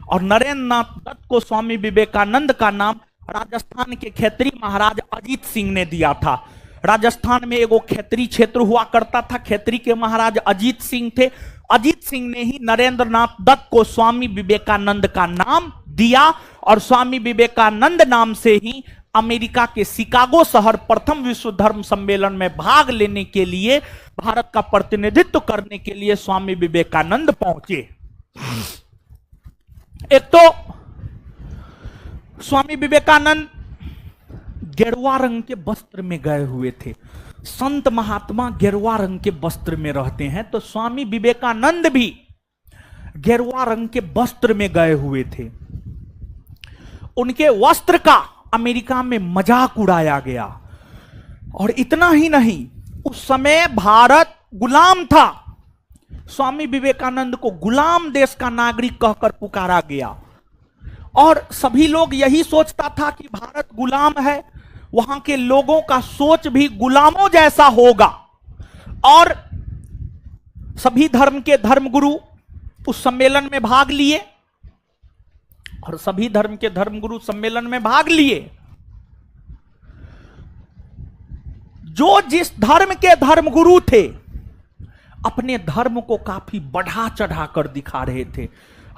और नरेंद्रनाथ दत्त को स्वामी विवेकानंद का नाम राजस्थान के खेतरी महाराज अजीत सिंह ने दिया था। राजस्थान में एगो खेतरी क्षेत्र हुआ करता था, खेतरी के महाराज अजीत सिंह थे। अजीत सिंह ने ही नरेंद्रनाथ दत्त को स्वामी विवेकानंद का नाम दिया, और स्वामी विवेकानंद नाम से ही अमेरिका के शिकागो शहर प्रथम विश्व धर्म सम्मेलन में भाग लेने के लिए, भारत का प्रतिनिधित्व करने के लिए स्वामी विवेकानंद पहुंचे। एक तो स्वामी विवेकानंद गेरुआ रंग के वस्त्र में गए हुए थे। संत महात्मा गेरुआ रंग के वस्त्र में रहते हैं, तो स्वामी विवेकानंद भी गेरुआ रंग के वस्त्र में गए हुए थे। उनके वस्त्र का अमेरिका में मजाक उड़ाया गया। और इतना ही नहीं, उस समय भारत गुलाम था। स्वामी विवेकानंद को गुलाम देश का नागरिक कहकर पुकारा गया। और सभी लोग यही सोचता था कि भारत गुलाम है, वहां के लोगों का सोच भी गुलामों जैसा होगा। और सभी धर्म के धर्मगुरु उस सम्मेलन में भाग लिए, और सभी धर्म के धर्मगुरु सम्मेलन में भाग लिए। जो जिस धर्म के धर्मगुरु थे, अपने धर्म को काफी बढ़ा चढ़ा कर दिखा रहे थे।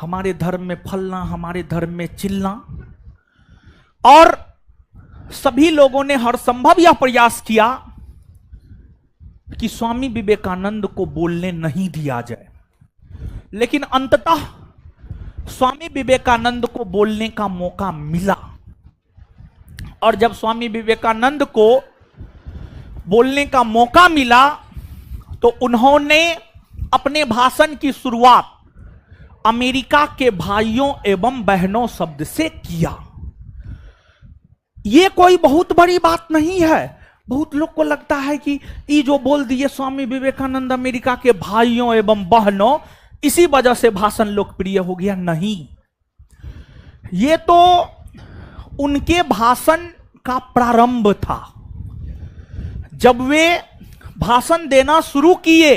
हमारे धर्म में फलना, हमारे धर्म में चिल्ला। और सभी लोगों ने हर संभव यह प्रयास किया कि स्वामी विवेकानंद को बोलने नहीं दिया जाए। लेकिन अंततः स्वामी विवेकानंद को बोलने का मौका मिला। और जब स्वामी विवेकानंद को बोलने का मौका मिला, तो उन्होंने अपने भाषण की शुरुआत अमेरिका के भाइयों एवं बहनों शब्द से किया। यह कोई बहुत बड़ी बात नहीं है। बहुत लोग को लगता है कि ये जो बोल दिए स्वामी विवेकानंद अमेरिका के भाइयों एवं बहनों, इसी वजह से भाषण लोकप्रिय हो गया। नहीं, यह तो उनके भाषण का प्रारंभ था। जब वे भाषण देना शुरू किए,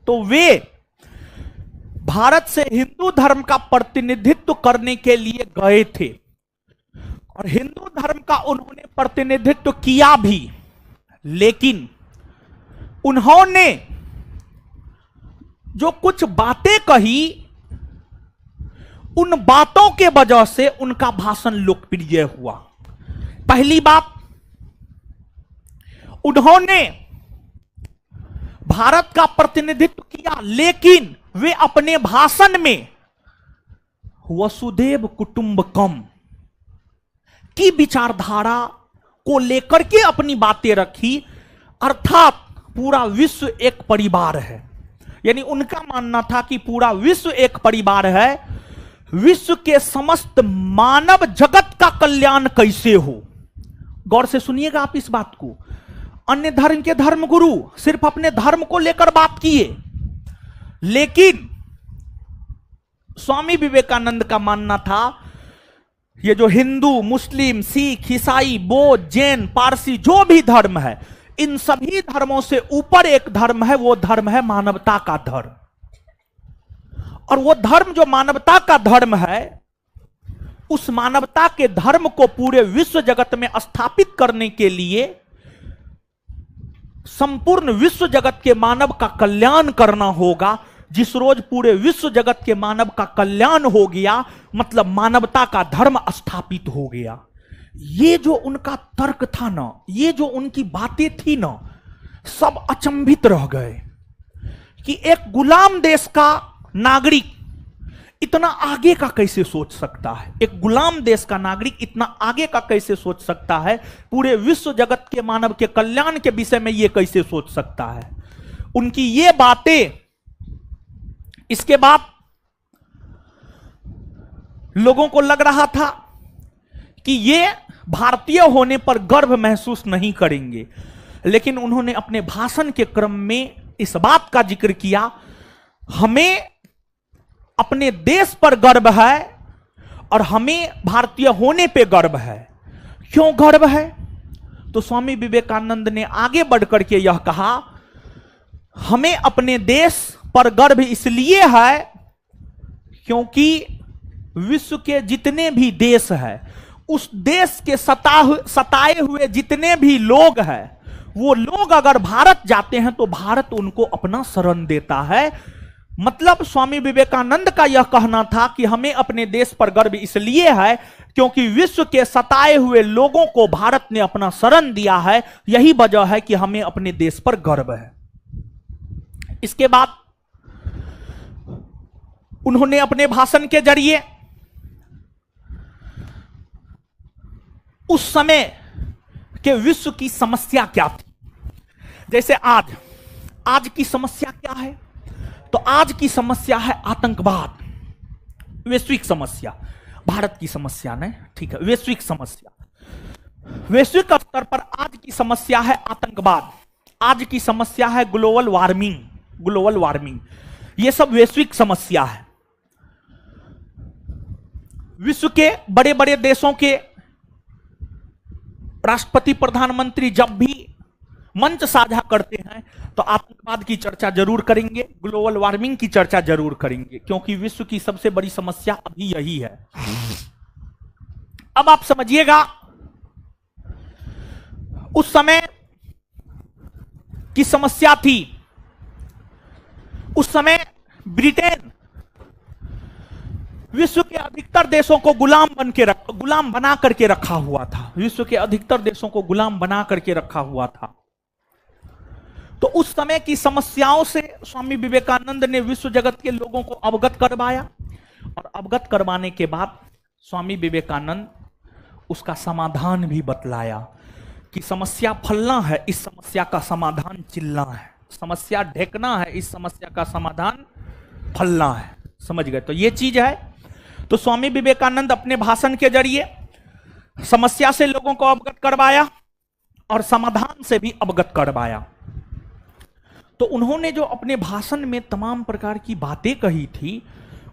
तो वे भारत से हिंदू धर्म का प्रतिनिधित्व करने के लिए गए थे। और हिंदू धर्म का उन्होंने प्रतिनिधित्व किया भी। लेकिन उन्होंने जो कुछ बातें कही, उन बातों के वजह से उनका भाषण लोकप्रिय हुआ। पहली बात, उन्होंने भारत का प्रतिनिधित्व किया, लेकिन वे अपने भाषण में वसुधैव कुटुंबकम की विचारधारा को लेकर के अपनी बातें रखी। अर्थात पूरा विश्व एक परिवार है। यानी उनका मानना था कि पूरा विश्व एक परिवार है। विश्व के समस्त मानव जगत का कल्याण कैसे हो। गौर से सुनिएगा आप इस बात को। अन्य धर्म के धर्मगुरु सिर्फ अपने धर्म को लेकर बात किए, लेकिन स्वामी विवेकानंद का मानना था ये जो हिंदू, मुस्लिम, सिख, ईसाई, बौद्ध, जैन, पारसी जो भी धर्म है, इन सभी धर्मों से ऊपर एक धर्म है। वो धर्म है मानवता का धर्म। और वो धर्म जो मानवता का धर्म है, उस मानवता के धर्म को पूरे विश्व जगत में स्थापित करने के लिए संपूर्ण विश्व जगत के मानव का कल्याण करना होगा। जिस रोज पूरे विश्व जगत के मानव का कल्याण हो गया, मतलब मानवता का धर्म स्थापित हो गया। ये जो उनका तर्क था ना, ये जो उनकी बातें थी ना, सब अचंभित रह गए कि एक गुलाम देश का नागरिक इतना आगे का कैसे सोच सकता है। एक गुलाम देश का नागरिक इतना आगे का कैसे सोच सकता है। पूरे विश्व जगत के मानव के कल्याण के विषय में ये कैसे सोच सकता है। उनकी ये बातें, इसके बाद लोगों को लग रहा था कि ये भारतीय होने पर गर्व महसूस नहीं करेंगे। लेकिन उन्होंने अपने भाषण के क्रम में इस बात का जिक्र किया, हमें अपने देश पर गर्व है और हमें भारतीय होने पे गर्व है। क्यों गर्व है? तो स्वामी विवेकानंद ने आगे बढ़कर के यह कहा, हमें अपने देश पर गर्व इसलिए है क्योंकि विश्व के जितने भी देश हैं, उस देश के सताए हुए जितने भी लोग हैं, वो लोग अगर भारत जाते हैं तो भारत उनको अपना शरण देता है। मतलब स्वामी विवेकानंद का यह कहना था कि हमें अपने देश पर गर्व इसलिए है क्योंकि विश्व के सताए हुए लोगों को भारत ने अपना शरण दिया है। यही वजह है कि हमें अपने देश पर गर्व है। इसके बाद उन्होंने अपने भाषण के जरिए उस समय के विश्व की समस्या क्या थी। जैसे आज की समस्या क्या है, तो आज की समस्या है आतंकवाद, वैश्विक समस्या, भारत की समस्या नहीं, ठीक है, वैश्विक समस्या। वैश्विक स्तर पर आज की समस्या है आतंकवाद, आज की समस्या है ग्लोबल वार्मिंग, ये सब वैश्विक समस्या है। विश्व के बड़े बड़े देशों के राष्ट्रपति प्रधानमंत्री जब भी मंच साझा करते हैं तो आतंकवाद की चर्चा जरूर करेंगे, ग्लोबल वार्मिंग की चर्चा जरूर करेंगे, क्योंकि विश्व की सबसे बड़ी समस्या अभी यही है। अब आप समझिएगा, उस समय की समस्या थी, उस समय ब्रिटेन विश्व के अधिकतर देशों को गुलाम बना करके रखा हुआ था, विश्व के अधिकतर देशों को गुलाम बना करके रखा हुआ था। तो उस समय की समस्याओं से स्वामी विवेकानंद ने विश्व जगत के लोगों को अवगत करवाया, और अवगत करवाने के बाद स्वामी विवेकानंद उसका समाधान भी बतलाया कि समस्या फलना है, इस समस्या का समाधान चिल्ला है, समस्या ढेकना है, इस समस्या का समाधान फलना है। समझ गए? तो ये चीज है। तो स्वामी विवेकानंद अपने भाषण के जरिए समस्या से लोगों को अवगत करवाया और समाधान से भी अवगत करवाया। तो उन्होंने जो अपने भाषण में तमाम प्रकार की बातें कही थी,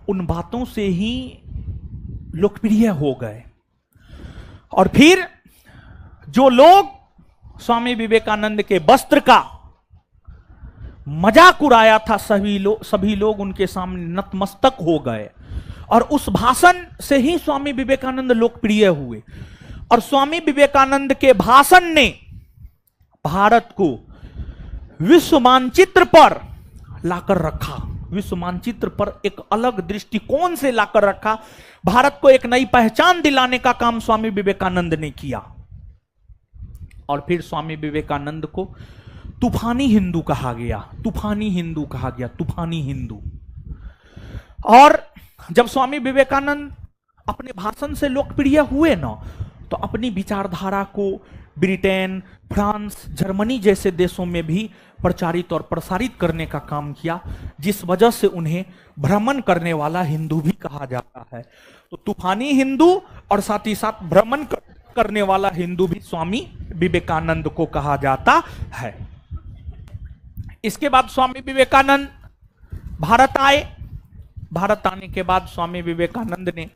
उन बातों से ही लोकप्रिय हो गए। और फिर जो लोग स्वामी विवेकानंद के वस्त्र का मजाक उड़ाया था, सभी लोग उनके सामने नतमस्तक हो गए। और उस भाषण से ही स्वामी विवेकानंद लोकप्रिय हुए। और स्वामी विवेकानंद के भाषण ने भारत को विश्व मानचित्र पर लाकर रखा, विश्व मानचित्र पर एक अलग दृष्टिकोण से लाकर रखा। भारत को एक नई पहचान दिलाने का काम स्वामी विवेकानंद ने किया। और फिर स्वामी विवेकानंद को तूफानी हिंदू कहा गया, तूफानी हिंदू कहा गया, तूफानी हिंदू। और जब स्वामी विवेकानंद अपने भाषण से लोकप्रिय हुए ना, तो अपनी विचारधारा को ब्रिटेन, फ्रांस, जर्मनी जैसे देशों में भी प्रचारित और प्रसारित करने का काम किया, जिस वजह से उन्हें भ्रमण करने वाला हिंदू भी कहा जाता है। तो तूफानी हिंदू और साथ ही साथ भ्रमण करने वाला हिंदू भी स्वामी विवेकानंद को कहा जाता है। इसके बाद स्वामी विवेकानंद भारत आए। भारत आने के बाद स्वामी विवेकानंद ने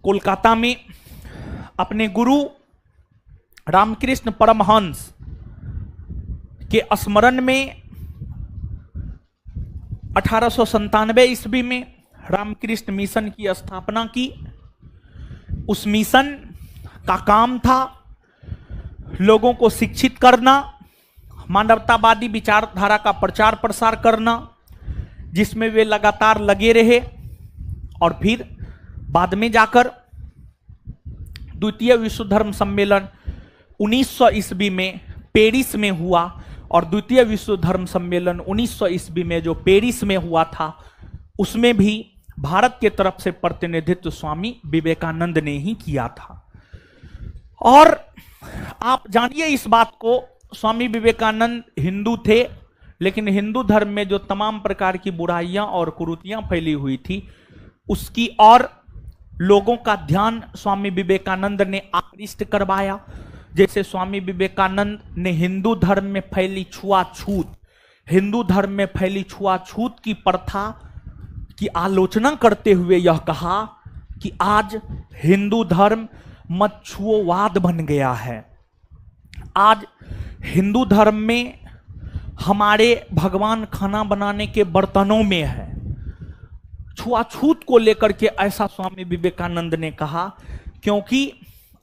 कोलकाता में अपने गुरु रामकृष्ण परमहंस के स्मरण में 1897 ईस्वी में रामकृष्ण मिशन की स्थापना की। उस मिशन का काम था लोगों को शिक्षित करना, मानवतावादी विचारधारा का प्रचार प्रसार करना, जिसमें वे लगातार लगे रहे। और फिर बाद में जाकर द्वितीय विश्व धर्म सम्मेलन 1900 ईस्वी में पेरिस में हुआ, और द्वितीय विश्व धर्म सम्मेलन 1900 ईस्वी में जो पेरिस में हुआ था, उसमें भी भारत के तरफ से प्रतिनिधित्व स्वामी विवेकानंद ने ही किया था। और आप जानिए इस बात को, स्वामी विवेकानंद हिंदू थे, लेकिन हिंदू धर्म में जो तमाम प्रकार की बुराइयां और कुरीतियां फैली हुई थी, उसकी और लोगों का ध्यान स्वामी विवेकानंद ने आकृष्ट करवाया। जैसे स्वामी विवेकानंद ने हिंदू धर्म में फैली छुआछूत की प्रथा की आलोचना करते हुए यह कहा कि आज हिंदू धर्म मच्छुओवाद बन गया है। आज हिंदू धर्म में हमारे भगवान खाना बनाने के बर्तनों में है। छुआछूत को लेकर के ऐसा स्वामी विवेकानंद ने कहा, क्योंकि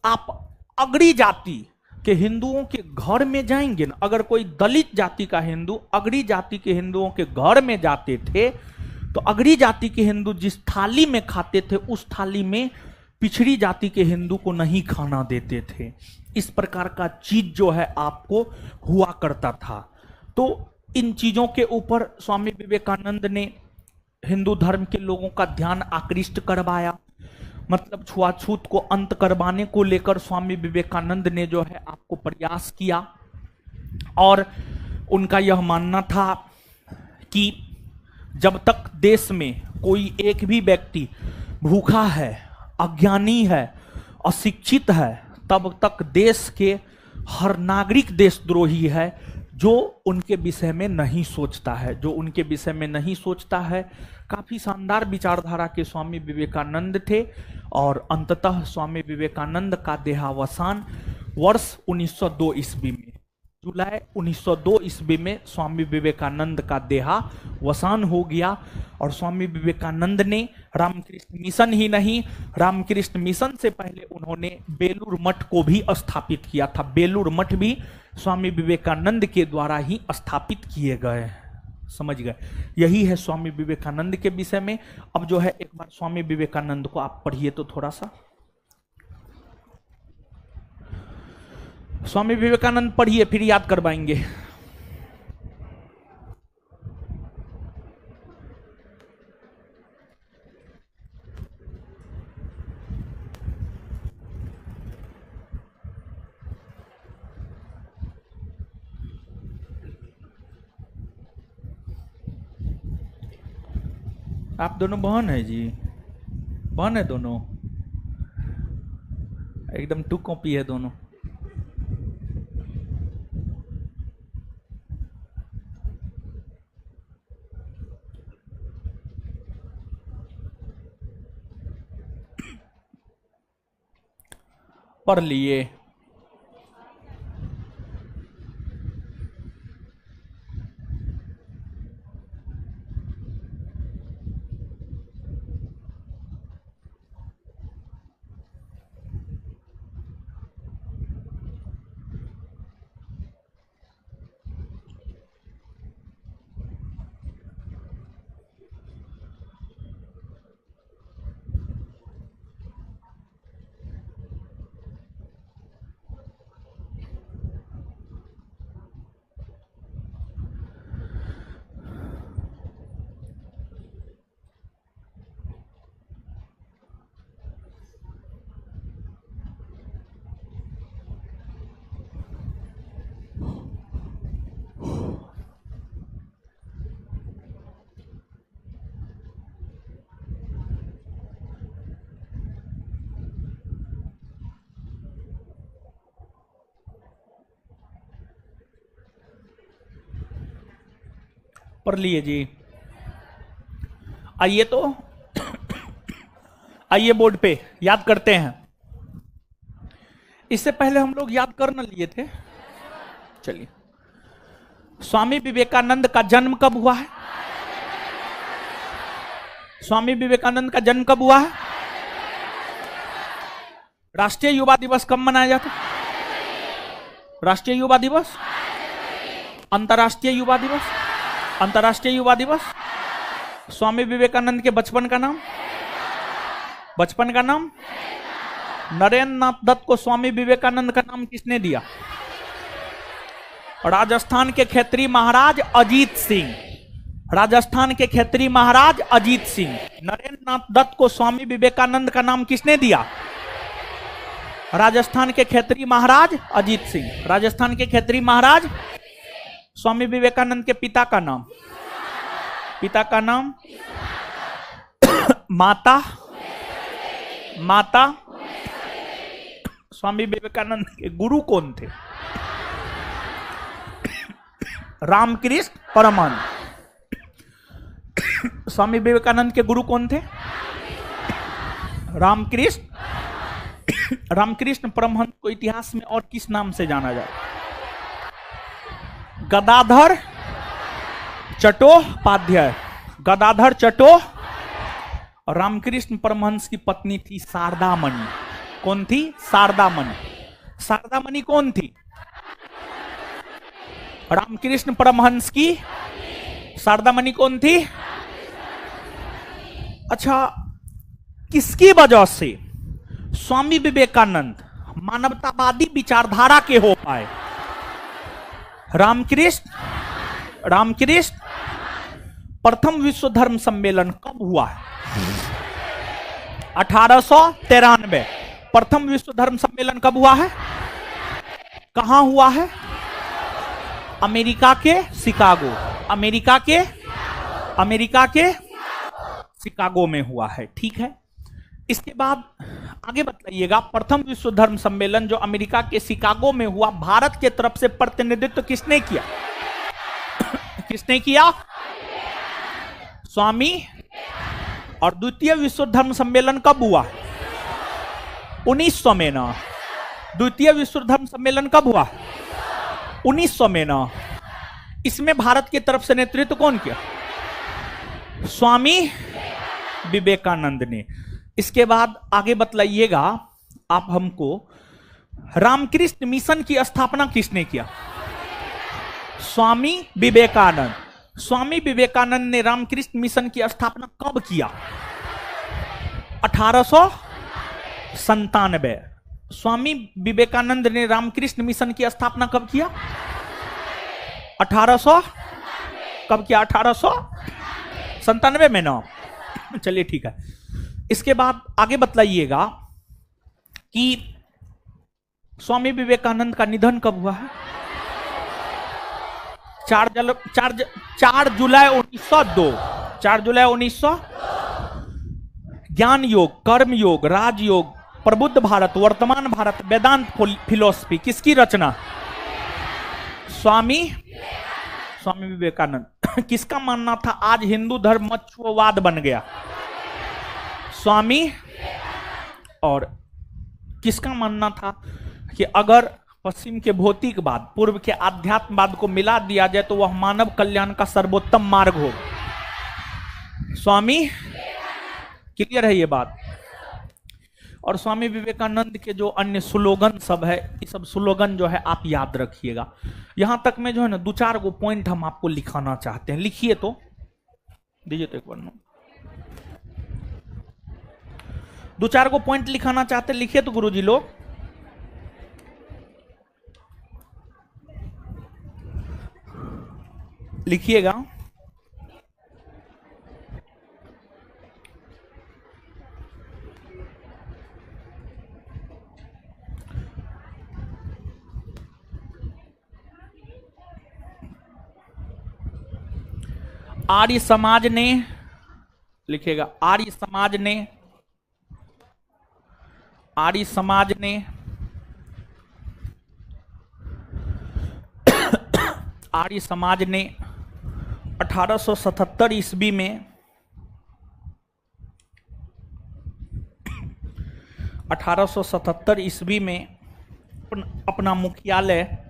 आप अगड़ी जाति के हिंदुओं के घर में जाएंगे ना, अगर कोई दलित जाति का हिंदू अगड़ी जाति के हिंदुओं के घर में जाते थे, तो अगड़ी जाति के हिंदू जिस थाली में खाते थे, उस थाली में पिछड़ी जाति के हिंदू को नहीं खाना देते थे। इस प्रकार का चीज जो है आपको हुआ करता था। तो इन चीजों के ऊपर स्वामी विवेकानंद ने हिंदू धर्म के लोगों का ध्यान आकृष्ट करवाया। मतलब छुआछूत को अंत करवाने को लेकर स्वामी विवेकानंद ने जो है आपको प्रयास किया, और उनका यह मानना था कि जब तक देश में कोई एक भी व्यक्ति भूखा है, अज्ञानी है, अशिक्षित है, तब तक देश के हर नागरिक देशद्रोही है जो उनके विषय में नहीं सोचता है, जो उनके विषय में नहीं सोचता है। काफी शानदार विचारधारा के स्वामी विवेकानंद थे, और अंततः स्वामी विवेकानंद का देहावसान वर्ष 1902 ईस्वी में, जुलाई 1902 ईस्वी में स्वामी विवेकानंद का देहावसान हो गया। और स्वामी विवेकानंद ने रामकृष्ण मिशन ही नहीं, रामकृष्ण मिशन से पहले उन्होंने बेलूर मठ को भी स्थापित किया था। बेलूर मठ भी स्वामी विवेकानंद के द्वारा ही स्थापित किए गए, समझ गए। यही है स्वामी विवेकानंद के विषय में। अब जो है एक बार स्वामी विवेकानंद को आप पढ़िए तो थोड़ा सा, स्वामी विवेकानंद पढ़िए, फिर याद करवाएंगे। आप दोनों बहन है जी? बहन है दोनों? एकदम टू कॉपी है दोनों। पढ़ लिए? पढ़ लिए जी? आइए तो आइए बोर्ड पे याद करते हैं। इससे पहले हम लोग याद कर न लिए थे। चलिए, स्वामी विवेकानंद का जन्म कब हुआ है? स्वामी विवेकानंद का जन्म कब हुआ है? राष्ट्रीय युवा दिवस कब मनाया जाता है? राष्ट्रीय युवा दिवस, अंतर्राष्ट्रीय युवा दिवस, अंतर्राष्ट्रीय युवा दिवस। स्वामी विवेकानंद के बचपन का नाम, बचपन का नाम नरेंद्र नाथ दत्त को स्वामी विवेकानंद का नाम किसने दिया? राजस्थान के क्षेत्रीय महाराज अजीत सिंह, राजस्थान के क्षेत्रीय महाराज अजीत सिंह। नरेंद्र नाथ दत्त को स्वामी विवेकानंद का नाम किसने दिया? राजस्थान के क्षेत्रीय महाराज अजीत सिंह, राजस्थान के क्षेत्रीय महाराज। स्वामी विवेकानंद के पिता का नाम, पिता का नाम माता, माता। स्वामी विवेकानंद के गुरु कौन थे? रामकृष्ण परमहंस। स्वामी विवेकानंद के गुरु कौन थे? रामकृष्ण। रामकृष्ण परमहंस को इतिहास में और किस नाम से जाना जाए? गदाधर चट्टोपाध्याय, गदाधर चट्टो। रामकृष्ण परमहंस की पत्नी थी शारदामणि। कौन थी? शारदामणि। शारदामणि कौन थी? रामकृष्ण परमहंस की शारदामणि कौन थी? अच्छा, किसकी वजह से स्वामी विवेकानंद मानवतावादी विचारधारा के हो पाए? रामकृष्ण। रामकृष्ण। प्रथम विश्व धर्म सम्मेलन कब हुआ है? 1893। प्रथम विश्व धर्म सम्मेलन कब हुआ है? कहां हुआ है? अमेरिका के शिकागो। अमेरिका के शिकागो में हुआ है। ठीक है, इसके बाद आगे बताइएगा, प्रथम विश्व धर्म सम्मेलन जो अमेरिका के शिकागो में हुआ, भारत के तरफ से प्रतिनिधित्व किसने किया? किसने किया? स्वामी। और द्वितीय विश्व धर्म सम्मेलन कब हुआ? 1900 में ना। द्वितीय विश्व धर्म सम्मेलन कब हुआ? 1900 में ना। इसमें भारत की तरफ से नेतृत्व कौन किया? स्वामी विवेकानंद ने। इसके बाद आगे बतलाइएगा आप हमको, रामकृष्ण मिशन की स्थापना किसने किया? स्वामी विवेकानंद। स्वामी विवेकानंद ने रामकृष्ण मिशन की स्थापना कब किया? 1897। स्वामी विवेकानंद ने रामकृष्ण मिशन की स्थापना कब किया? 1800 कब किया? 1897 में ना। चलिए ठीक है, इसके बाद आगे बतलाइएगा कि स्वामी विवेकानंद का निधन कब हुआ है? 4 जुलाई 1902। 4 जुलाई 1900। ज्ञान योग, कर्म योग, राजयोग, प्रबुद्ध भारत, वर्तमान भारत, वेदांत फिलोसफी किसकी रचना? स्वामी विवेकानंद। किसका मानना था आज हिंदू धर्म मच्छुवाद बन गया? स्वामी। और किसका मानना था कि अगर पश्चिम के भौतिकवाद पूर्व के आध्यात्मवाद को मिला दिया जाए तो वह मानव कल्याण का सर्वोत्तम मार्ग हो? स्वामी। क्लियर है ये बात? और स्वामी विवेकानंद के जो अन्य स्लोगन सब है, ये सब स्लोगन जो है आप याद रखिएगा। यहां तक में जो है ना 2-4 गो पॉइंट हम आपको लिखाना चाहते हैं, लिखिए तो, दीजिए तो एक बार ना। 2-4 गो पॉइंट लिखाना चाहते हैं, लिखिए तो गुरुजी लोग। लिखिएगा। आर्य समाज ने, लिखिएगा, आर्य समाज ने आर्य समाज ने 1877 ईस्वी में 1877 ईस्वी में अपना मुख्यालय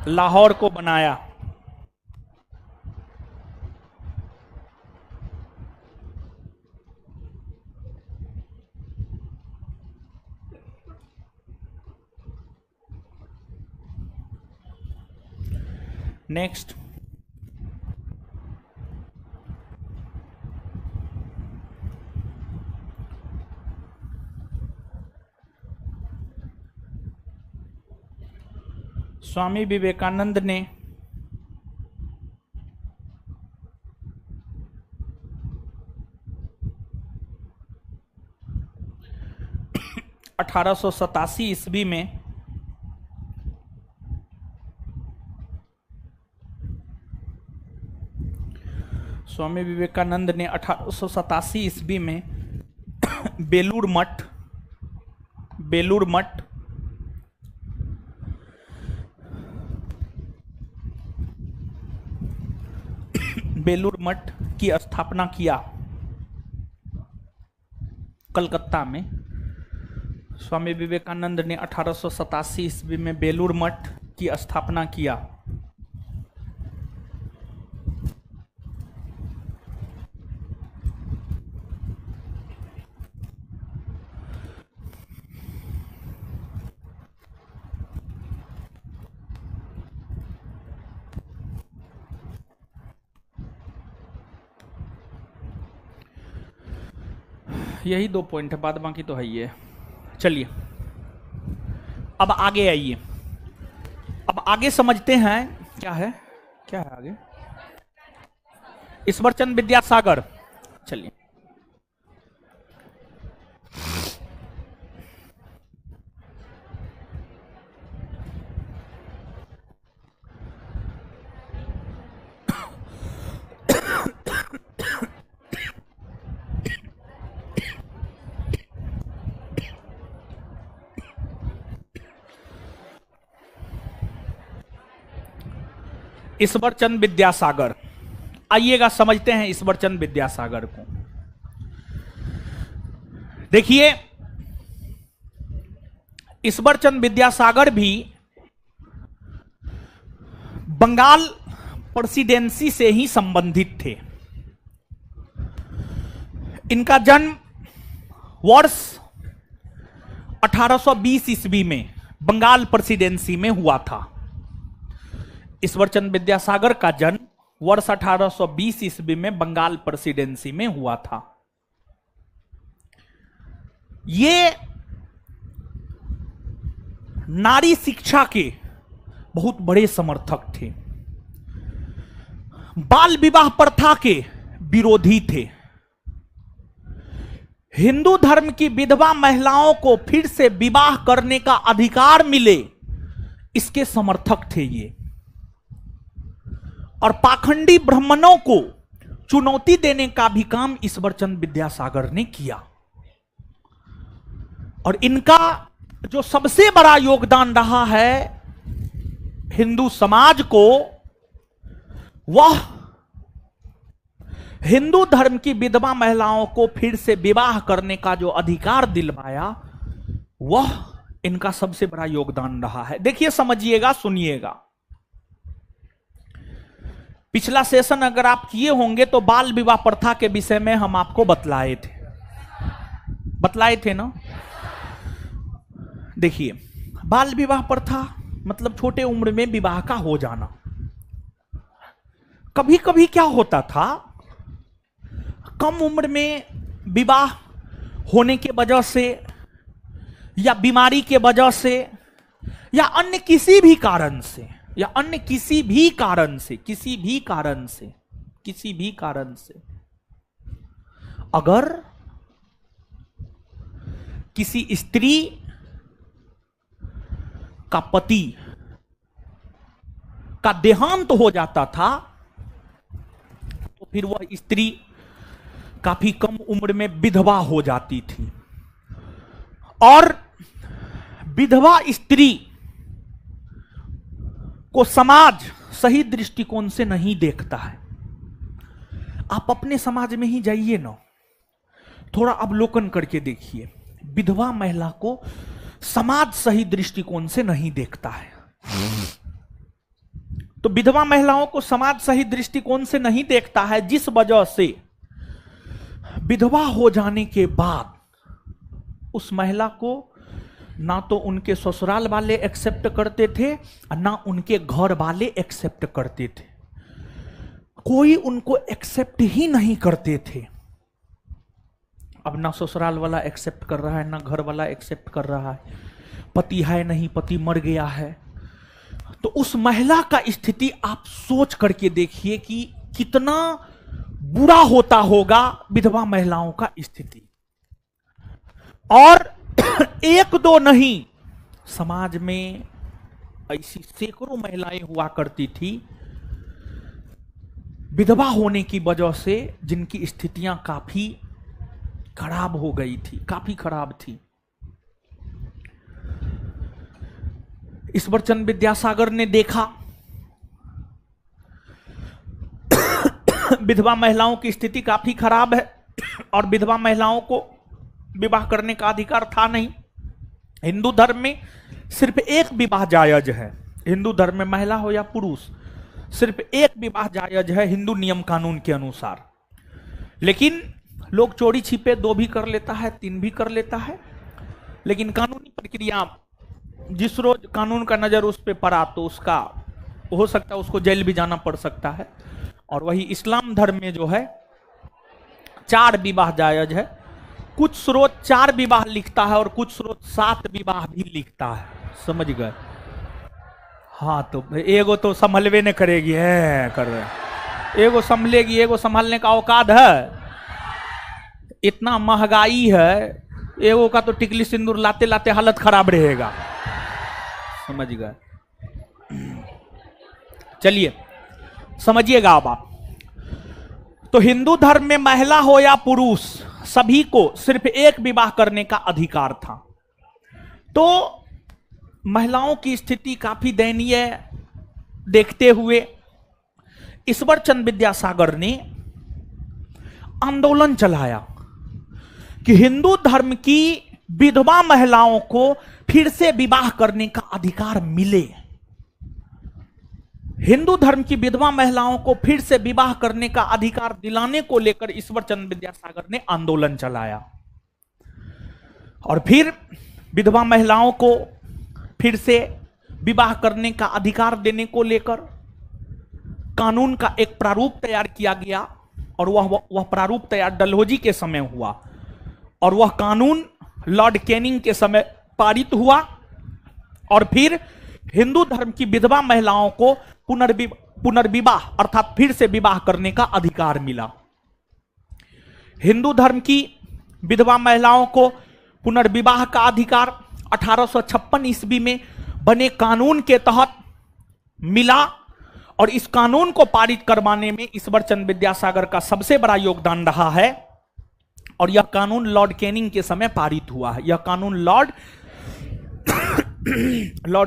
लाहौर को बनाया। नेक्स्ट, स्वामी विवेकानंद ने 1887 ईस्वी में स्वामी विवेकानंद ने 1887 ईस्वी में बेलूर मठ की स्थापना किया कलकत्ता में। स्वामी विवेकानंद ने 1887 ईस्वी में बेलूर मठ की स्थापना किया। यही 2 पॉइंट है, बाद बाकी तो है ही है। चलिए अब आगे आइए, अब आगे समझते हैं क्या है, क्या है आगे। ईश्वरचंद विद्यासागर, चलिए ईश्वरचंद विद्यासागर, आइएगा समझते हैं ईश्वरचंद विद्यासागर को। देखिए ईश्वरचंद विद्यासागर भी बंगाल प्रेसिडेंसी से ही संबंधित थे। इनका जन्म वर्ष 1820 ईस्वी में बंगाल प्रेसिडेंसी में हुआ था। ईश्वरचंद विद्यासागर का जन्म वर्ष 1820 ईस्वी में बंगाल प्रेसिडेंसी में हुआ था। ये नारी शिक्षा के बहुत बड़े समर्थक थे, बाल विवाह प्रथा के विरोधी थे, हिंदू धर्म की विधवा महिलाओं को फिर से विवाह करने का अधिकार मिले, इसके समर्थक थे ये। और पाखंडी ब्राह्मणों को चुनौती देने का भी काम ईश्वरचंद विद्यासागर ने किया। और इनका जो सबसे बड़ा योगदान रहा है हिंदू समाज को, वह हिंदू धर्म की विधवा महिलाओं को फिर से विवाह करने का जो अधिकार दिलवाया, वह इनका सबसे बड़ा योगदान रहा है। देखिए समझिएगा, सुनिएगा। पिछला सेशन अगर आप किए होंगे तो बाल विवाह प्रथा के विषय में हम आपको बतलाए थे ना। देखिए बाल विवाह प्रथा मतलब छोटे उम्र में विवाह का हो जाना। कभी कभी क्या होता था, कम उम्र में विवाह होने के वजह से या बीमारी के वजह से या अन्य किसी भी कारण से अगर किसी स्त्री का पति का देहांत हो जाता था तो फिर वह स्त्री काफी कम उम्र में विधवा हो जाती थी। और विधवा स्त्री को समाज सही दृष्टिकोण से नहीं देखता है। आप अपने समाज में ही जाइए ना, थोड़ा अवलोकन करके देखिए, विधवा महिला को समाज सही दृष्टिकोण से नहीं देखता है। तो विधवा महिलाओं को समाज सही दृष्टिकोण से नहीं देखता है, जिस वजह से विधवा हो जाने के बाद उस महिला को ना तो उनके ससुराल वाले एक्सेप्ट करते थे और ना उनके घर वाले एक्सेप्ट करते थे। कोई उनको एक्सेप्ट ही नहीं करते थे। अब ना ससुराल वाला एक्सेप्ट कर रहा है, ना घर वाला एक्सेप्ट कर रहा है, पति है नहीं, पति मर गया है। तो उस महिला का स्थिति आप सोच करके देखिए कि कितना बुरा होता होगा विधवा महिलाओं का स्थिति। और एक दो नहीं, समाज में ऐसी सैकड़ों महिलाएं हुआ करती थी विधवा होने की वजह से, जिनकी स्थितियां काफी खराब हो गई थी, काफी खराब थी। ईश्वरचंद विद्यासागर ने देखा विधवा महिलाओं की स्थिति काफी खराब है और विधवा महिलाओं को विवाह करने का अधिकार था नहीं। हिंदू धर्म में सिर्फ एक विवाह जायज है। हिंदू धर्म में महिला हो या पुरुष, सिर्फ एक विवाह जायज है हिंदू नियम कानून के अनुसार। लेकिन लोग चोरी छिपे 2 भी कर लेता है, 3 भी कर लेता है। लेकिन कानूनी प्रक्रिया, जिस रोज कानून का नजर उस पर पड़ा तो उसका हो सकता है उसको जेल भी जाना पड़ सकता है। और वही इस्लाम धर्म में जो है 4 विवाह जायज है, कुछ स्रोत 4 विवाह लिखता है और कुछ स्रोत 7 विवाह भी लिखता है, समझ गए। हाँ तो एगो तो संभलवे ने करेगी है कर रहे, एगो संभलेगी, एगो संभालने का औकात है? इतना महंगाई है, एगो का तो टिकली सिंदूर लाते लाते हालत खराब रहेगा, समझ गए। चलिए समझिएगा अब आप। तो हिंदू धर्म में महिला हो या पुरुष सभी को सिर्फ एक विवाह करने का अधिकार था। तो महिलाओं की स्थिति काफी दयनीय देखते हुए ईश्वर चंद्र विद्यासागर ने आंदोलन चलाया कि हिंदू धर्म की विधवा महिलाओं को फिर से विवाह करने का अधिकार मिले। हिंदू धर्म की विधवा महिलाओं को फिर से विवाह करने का अधिकार दिलाने को लेकर ईश्वर चंद्र विद्यासागर ने आंदोलन चलाया और फिर विधवा महिलाओं को फिर से विवाह करने का अधिकार देने को लेकर कानून का एक प्रारूप तैयार किया गया और वह प्रारूप तैयार डलहौजी के समय हुआ और वह कानून लॉर्ड कैनिंग के समय पारित हुआ और फिर हिंदू धर्म की विधवा महिलाओं को पुनर्विवाह अर्थात फिर से विवाह करने का अधिकार मिला। हिंदू धर्म की विधवा महिलाओं को पुनर्विवाह का अधिकार 1856 ईस्वी में बने कानून के तहत मिला और इस कानून को पारित करवाने में ईश्वर चंद्र विद्यासागर का सबसे बड़ा योगदान रहा है और यह कानून लॉर्ड कैनिंग के समय पारित हुआ है। यह कानून लॉर्ड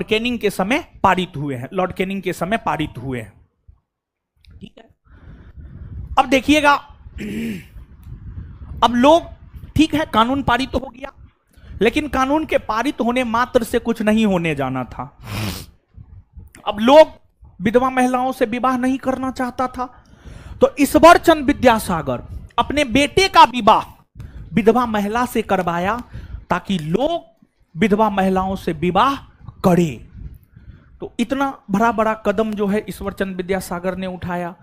कैनिंग के समय पारित हुए हैं, लॉर्ड कैनिंग के समय पारित हुए हैं। ठीक है, अब देखिएगा, अब लोग ठीक है कानून पारित हो गया, लेकिन कानून के पारित होने मात्र से कुछ नहीं होने जाना था। अब लोग विधवा महिलाओं से विवाह नहीं करना चाहता था, तो ईश्वर चंद्र विद्यासागर अपने बेटे का विवाह विधवा महिला से करवाया ताकि लोग विधवा महिलाओं से विवाह करें। तो इतना बड़ा बड़ा कदम जो है ईश्वर चंद्र विद्यासागर ने उठाया।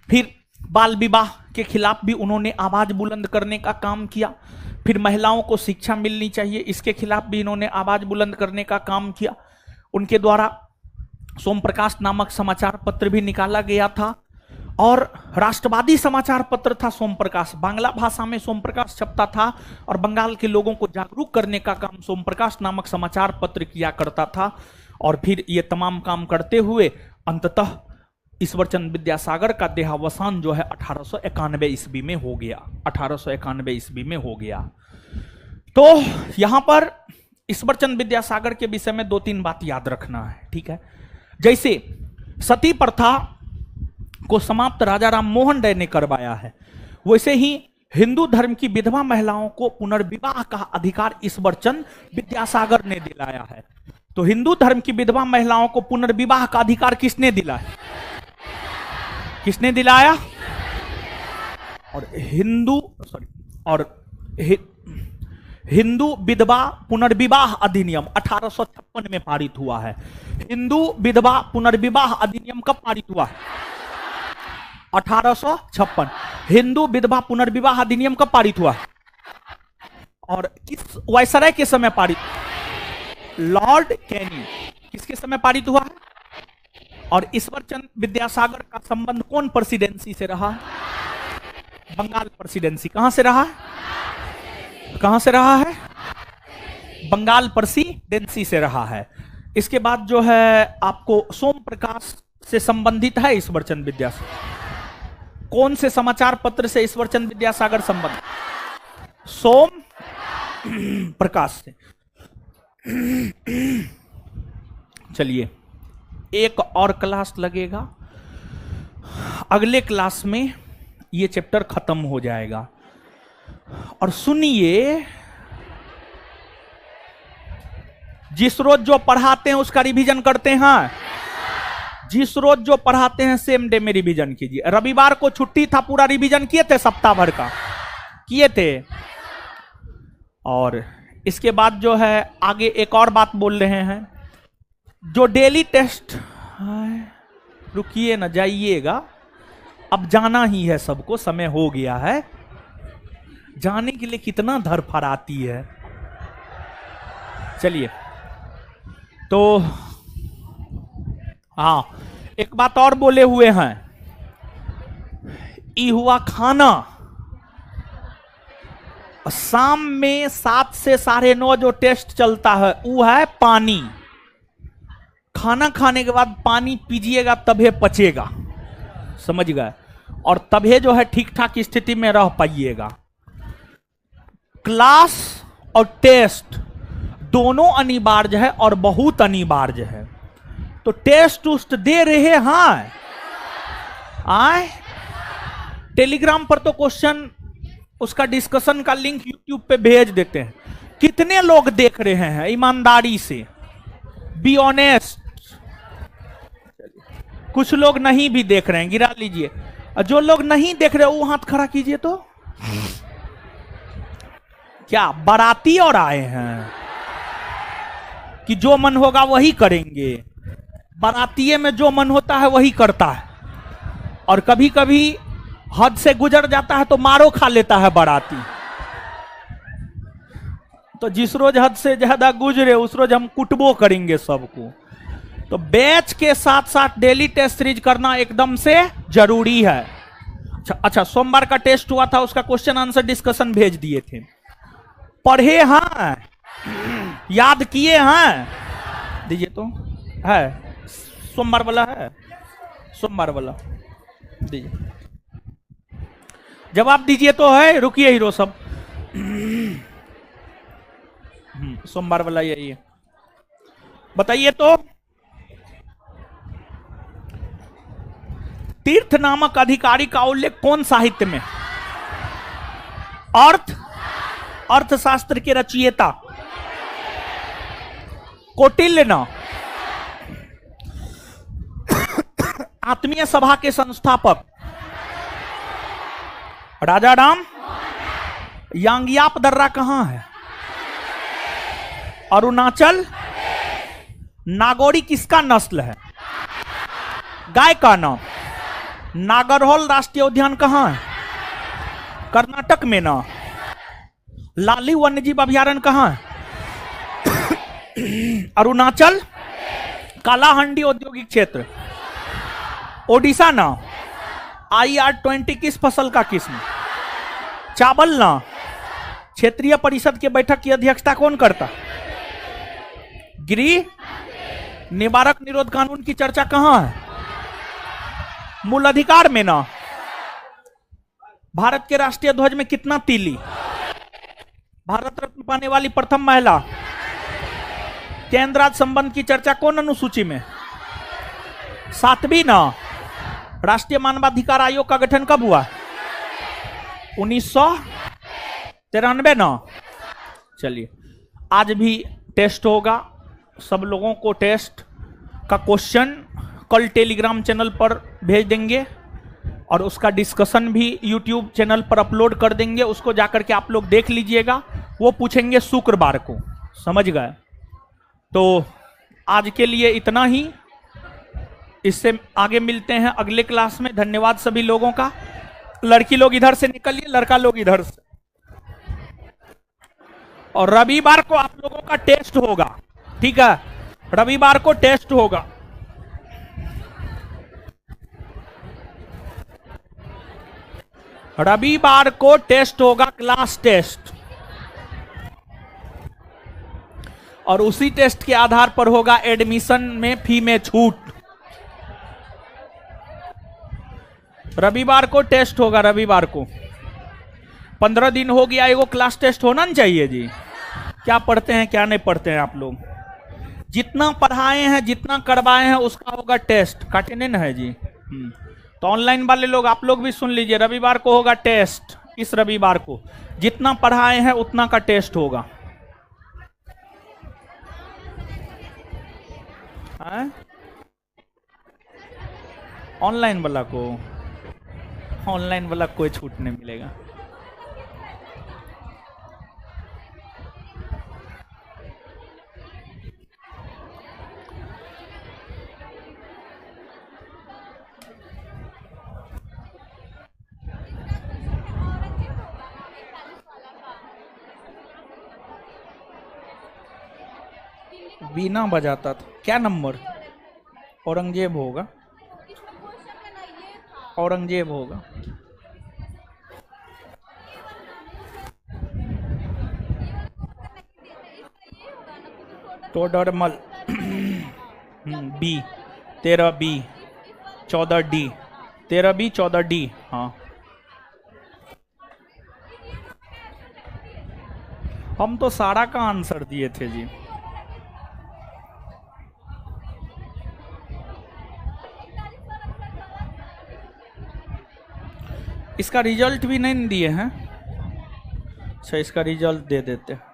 फिर बाल विवाह के खिलाफ भी उन्होंने आवाज बुलंद करने का काम किया। फिर महिलाओं को शिक्षा मिलनी चाहिए, इसके खिलाफ भी इन्होंने आवाज बुलंद करने का काम किया। उनके द्वारा सोम प्रकाश नामक समाचार पत्र भी निकाला गया था और राष्ट्रवादी समाचार पत्र था सोम प्रकाश। बांग्ला भाषा में सोम प्रकाश छपता था और बंगाल के लोगों को जागरूक करने का काम सोम प्रकाश नामक समाचार पत्र किया करता था। और फिर ये तमाम काम करते हुए अंततः ईश्वर चंद्र विद्यासागर का देहावसान जो है 1891 ईस्वी में हो गया। 1891 ईस्वी में हो गया। तो यहां पर ईश्वर चंद्र विद्यासागर के विषय में 2-3 बात याद रखना है। ठीक है, जैसे सती प्रथा को समाप्त राजा राम मोहन राय ने करवाया है, वैसे ही हिंदू धर्म की विधवा महिलाओं को पुनर्विवाह का अधिकार ईश्वर चंद्र विद्यासागर ने दिलाया है। तो हिंदू धर्म की विधवा महिलाओं को पुनर्विवाह का अधिकार किसने दिलाया? किसने दिलाया? और हिंदू विधवा पुनर्विवाह अधिनियम 1856 में पारित हुआ है। हिंदू विधवा पुनर्विवाह अधिनियम कब पारित हुआ है? 1856। हिंदू विधवा पुनर्विवाह अधिनियम कब पारित हुआ? और किस वायसराय के समय पारित? Lord Canning. किसके समय पारित हुआ है? और ईश्वर चंद्र विद्यासागर का संबंध कौन प्रेसिडेंसी से रहा? बंगाल प्रेसिडेंसी। कहां से रहा है? कहां से रहा है? बंगाल प्रेसिडेंसी से रहा है। इसके बाद जो है आपको सोम प्रकाश से संबंधित है ईश्वर चंद्र विद्यासागर। कौन से समाचार पत्र से ईश्वर चंद्र विद्यासागर संबंधित? सोम प्रकाश से। चलिए, एक और क्लास लगेगा, अगले क्लास में ये चैप्टर खत्म हो जाएगा। और सुनिए, जिस रोज जो पढ़ाते हैं उसका रिवीजन करते हैं। जिस रोज जो पढ़ाते हैं सेम डे में रिवीजन कीजिए। रविवार को छुट्टी था, पूरा रिवीजन किए थे, सप्ताह भर का किए थे। और इसके बाद जो है आगे एक और बात बोल रहे हैं, जो डेली टेस्ट, रुकिए ना जाइएगा, अब जाना ही है सबको, समय हो गया है। जाने के लिए कितना धरफड़ आती है। चलिए, तो हाँ, एक बात और बोले हुए हैं, ई हुआ खाना। शाम में 7 से 9:30 जो टेस्ट चलता है वो है पानी। खाना खाने के बाद पानी पीजिएगा तभी पचेगा, समझ गए, और तभी जो है ठीक ठाक स्थिति में रह पाइएगा। क्लास और टेस्ट दोनों अनिवार्य है और बहुत अनिवार्य है। तो टेस्ट उस्ट दे रहे हैं आए। टेलीग्राम पर तो क्वेश्चन उसका डिस्कशन का लिंक यूट्यूब पे भेज देते हैं। कितने लोग देख रहे हैं ईमानदारी से, बी ऑनेस्ट। कुछ लोग नहीं भी देख रहे हैं, गिरा लीजिए। और जो लोग नहीं देख रहे वो हाथ खड़ा कीजिए। तो क्या बाराती और आए हैं कि जो मन होगा वही करेंगे? बारातिये में जो मन होता है वही करता है, और कभी कभी हद से गुजर जाता है तो मारो खा लेता है बाराती। तो जिस रोज हद से ज्यादा गुजरे उस रोज हम कुटबो करेंगे सबको। तो बैच के साथ साथ डेली टेस्ट सीरीज करना एकदम से जरूरी है। अच्छा, सोमवार का टेस्ट हुआ था, उसका क्वेश्चन आंसर डिस्कशन भेज दिए थे। पढ़े हैं, याद किए हैं? दीजिए तो, है सोमवार वाला, है सोमवार वाला, दीजिए जवाब दीजिए तो। है, रुकिए हीरो सब, सोमवार वाला यही है, बताइए तो। तीर्थ नामक अधिकारी का उल्लेख कौन साहित्य में? अर्थशास्त्र के रचयिता कौटिल्य न। आत्मीय सभा के संस्थापक राजा राम। यांगियाप दर्रा कहां है? अरुणाचल। नागौरी किसका नस्ल है? गाय का नाम। नागरहोल राष्ट्रीय उद्यान कहां है? कर्नाटक में ना। लाली वन्यजीव अभयारण्य कहां है? अरुणाचल। कालाहंडी औद्योगिक क्षेत्र ओडिशा ना। IR-20 किस फसल का किस्म? चावल ना। क्षेत्रीय परिषद के बैठक की अध्यक्षता कौन करता? गृह। निवारक निरोध कानून की चर्चा कहां है? मूल अधिकार में ना। भारत के राष्ट्रीय ध्वज में कितना तीली? भारत रत्न पाने वाली प्रथम महिला। केंद्र राज्य संबंध की चर्चा कौन अनुसूची में? 7वीं ना। राष्ट्रीय मानवाधिकार आयोग का गठन कब हुआ? 1993 ना। चलिए, आज भी टेस्ट होगा, सब लोगों को टेस्ट का क्वेश्चन कल टेलीग्राम चैनल पर भेज देंगे और उसका डिस्कशन भी यूट्यूब चैनल पर अपलोड कर देंगे। उसको जाकर के आप लोग देख लीजिएगा। वो पूछेंगे शुक्रवार को, समझ गए? तो आज के लिए इतना ही, इससे आगे मिलते हैं अगले क्लास में। धन्यवाद सभी लोगों का। लड़की लोग इधर से निकलिए, लड़का लोग इधर से। और रविवार को आप लोगों का टेस्ट होगा, ठीक है? रविवार को टेस्ट होगा। रविवार को टेस्ट होगा, क्लास टेस्ट, और उसी टेस्ट के आधार पर होगा एडमिशन में फी में छूट। रविवार को टेस्ट होगा, रविवार को। 15 दिन हो गया, एगो क्लास टेस्ट होना नहीं चाहिए जी? क्या पढ़ते हैं क्या नहीं पढ़ते हैं आप लोग? जितना पढ़ाए हैं, जितना करवाए हैं, उसका होगा टेस्ट। काटे नहीं है जी? तो ऑनलाइन वाले लोग आप लोग भी सुन लीजिए, रविवार को होगा टेस्ट। इस रविवार को जितना पढ़ाए हैं उतना का टेस्ट होगा। ऑनलाइन वाला को, ऑनलाइन वाला कोई छूट नहीं मिलेगा। बीना बजाता था, क्या नंबर? औरंगजेब होगा, औरंगजेब होगा। Todarmal. B, 13B, 14D, 13B 14D। हाँ, हम तो सारा का आंसर दिए थे जी। इसका रिजल्ट भी नहीं दिए हैं। अच्छा, इसका रिजल्ट दे देते हैं।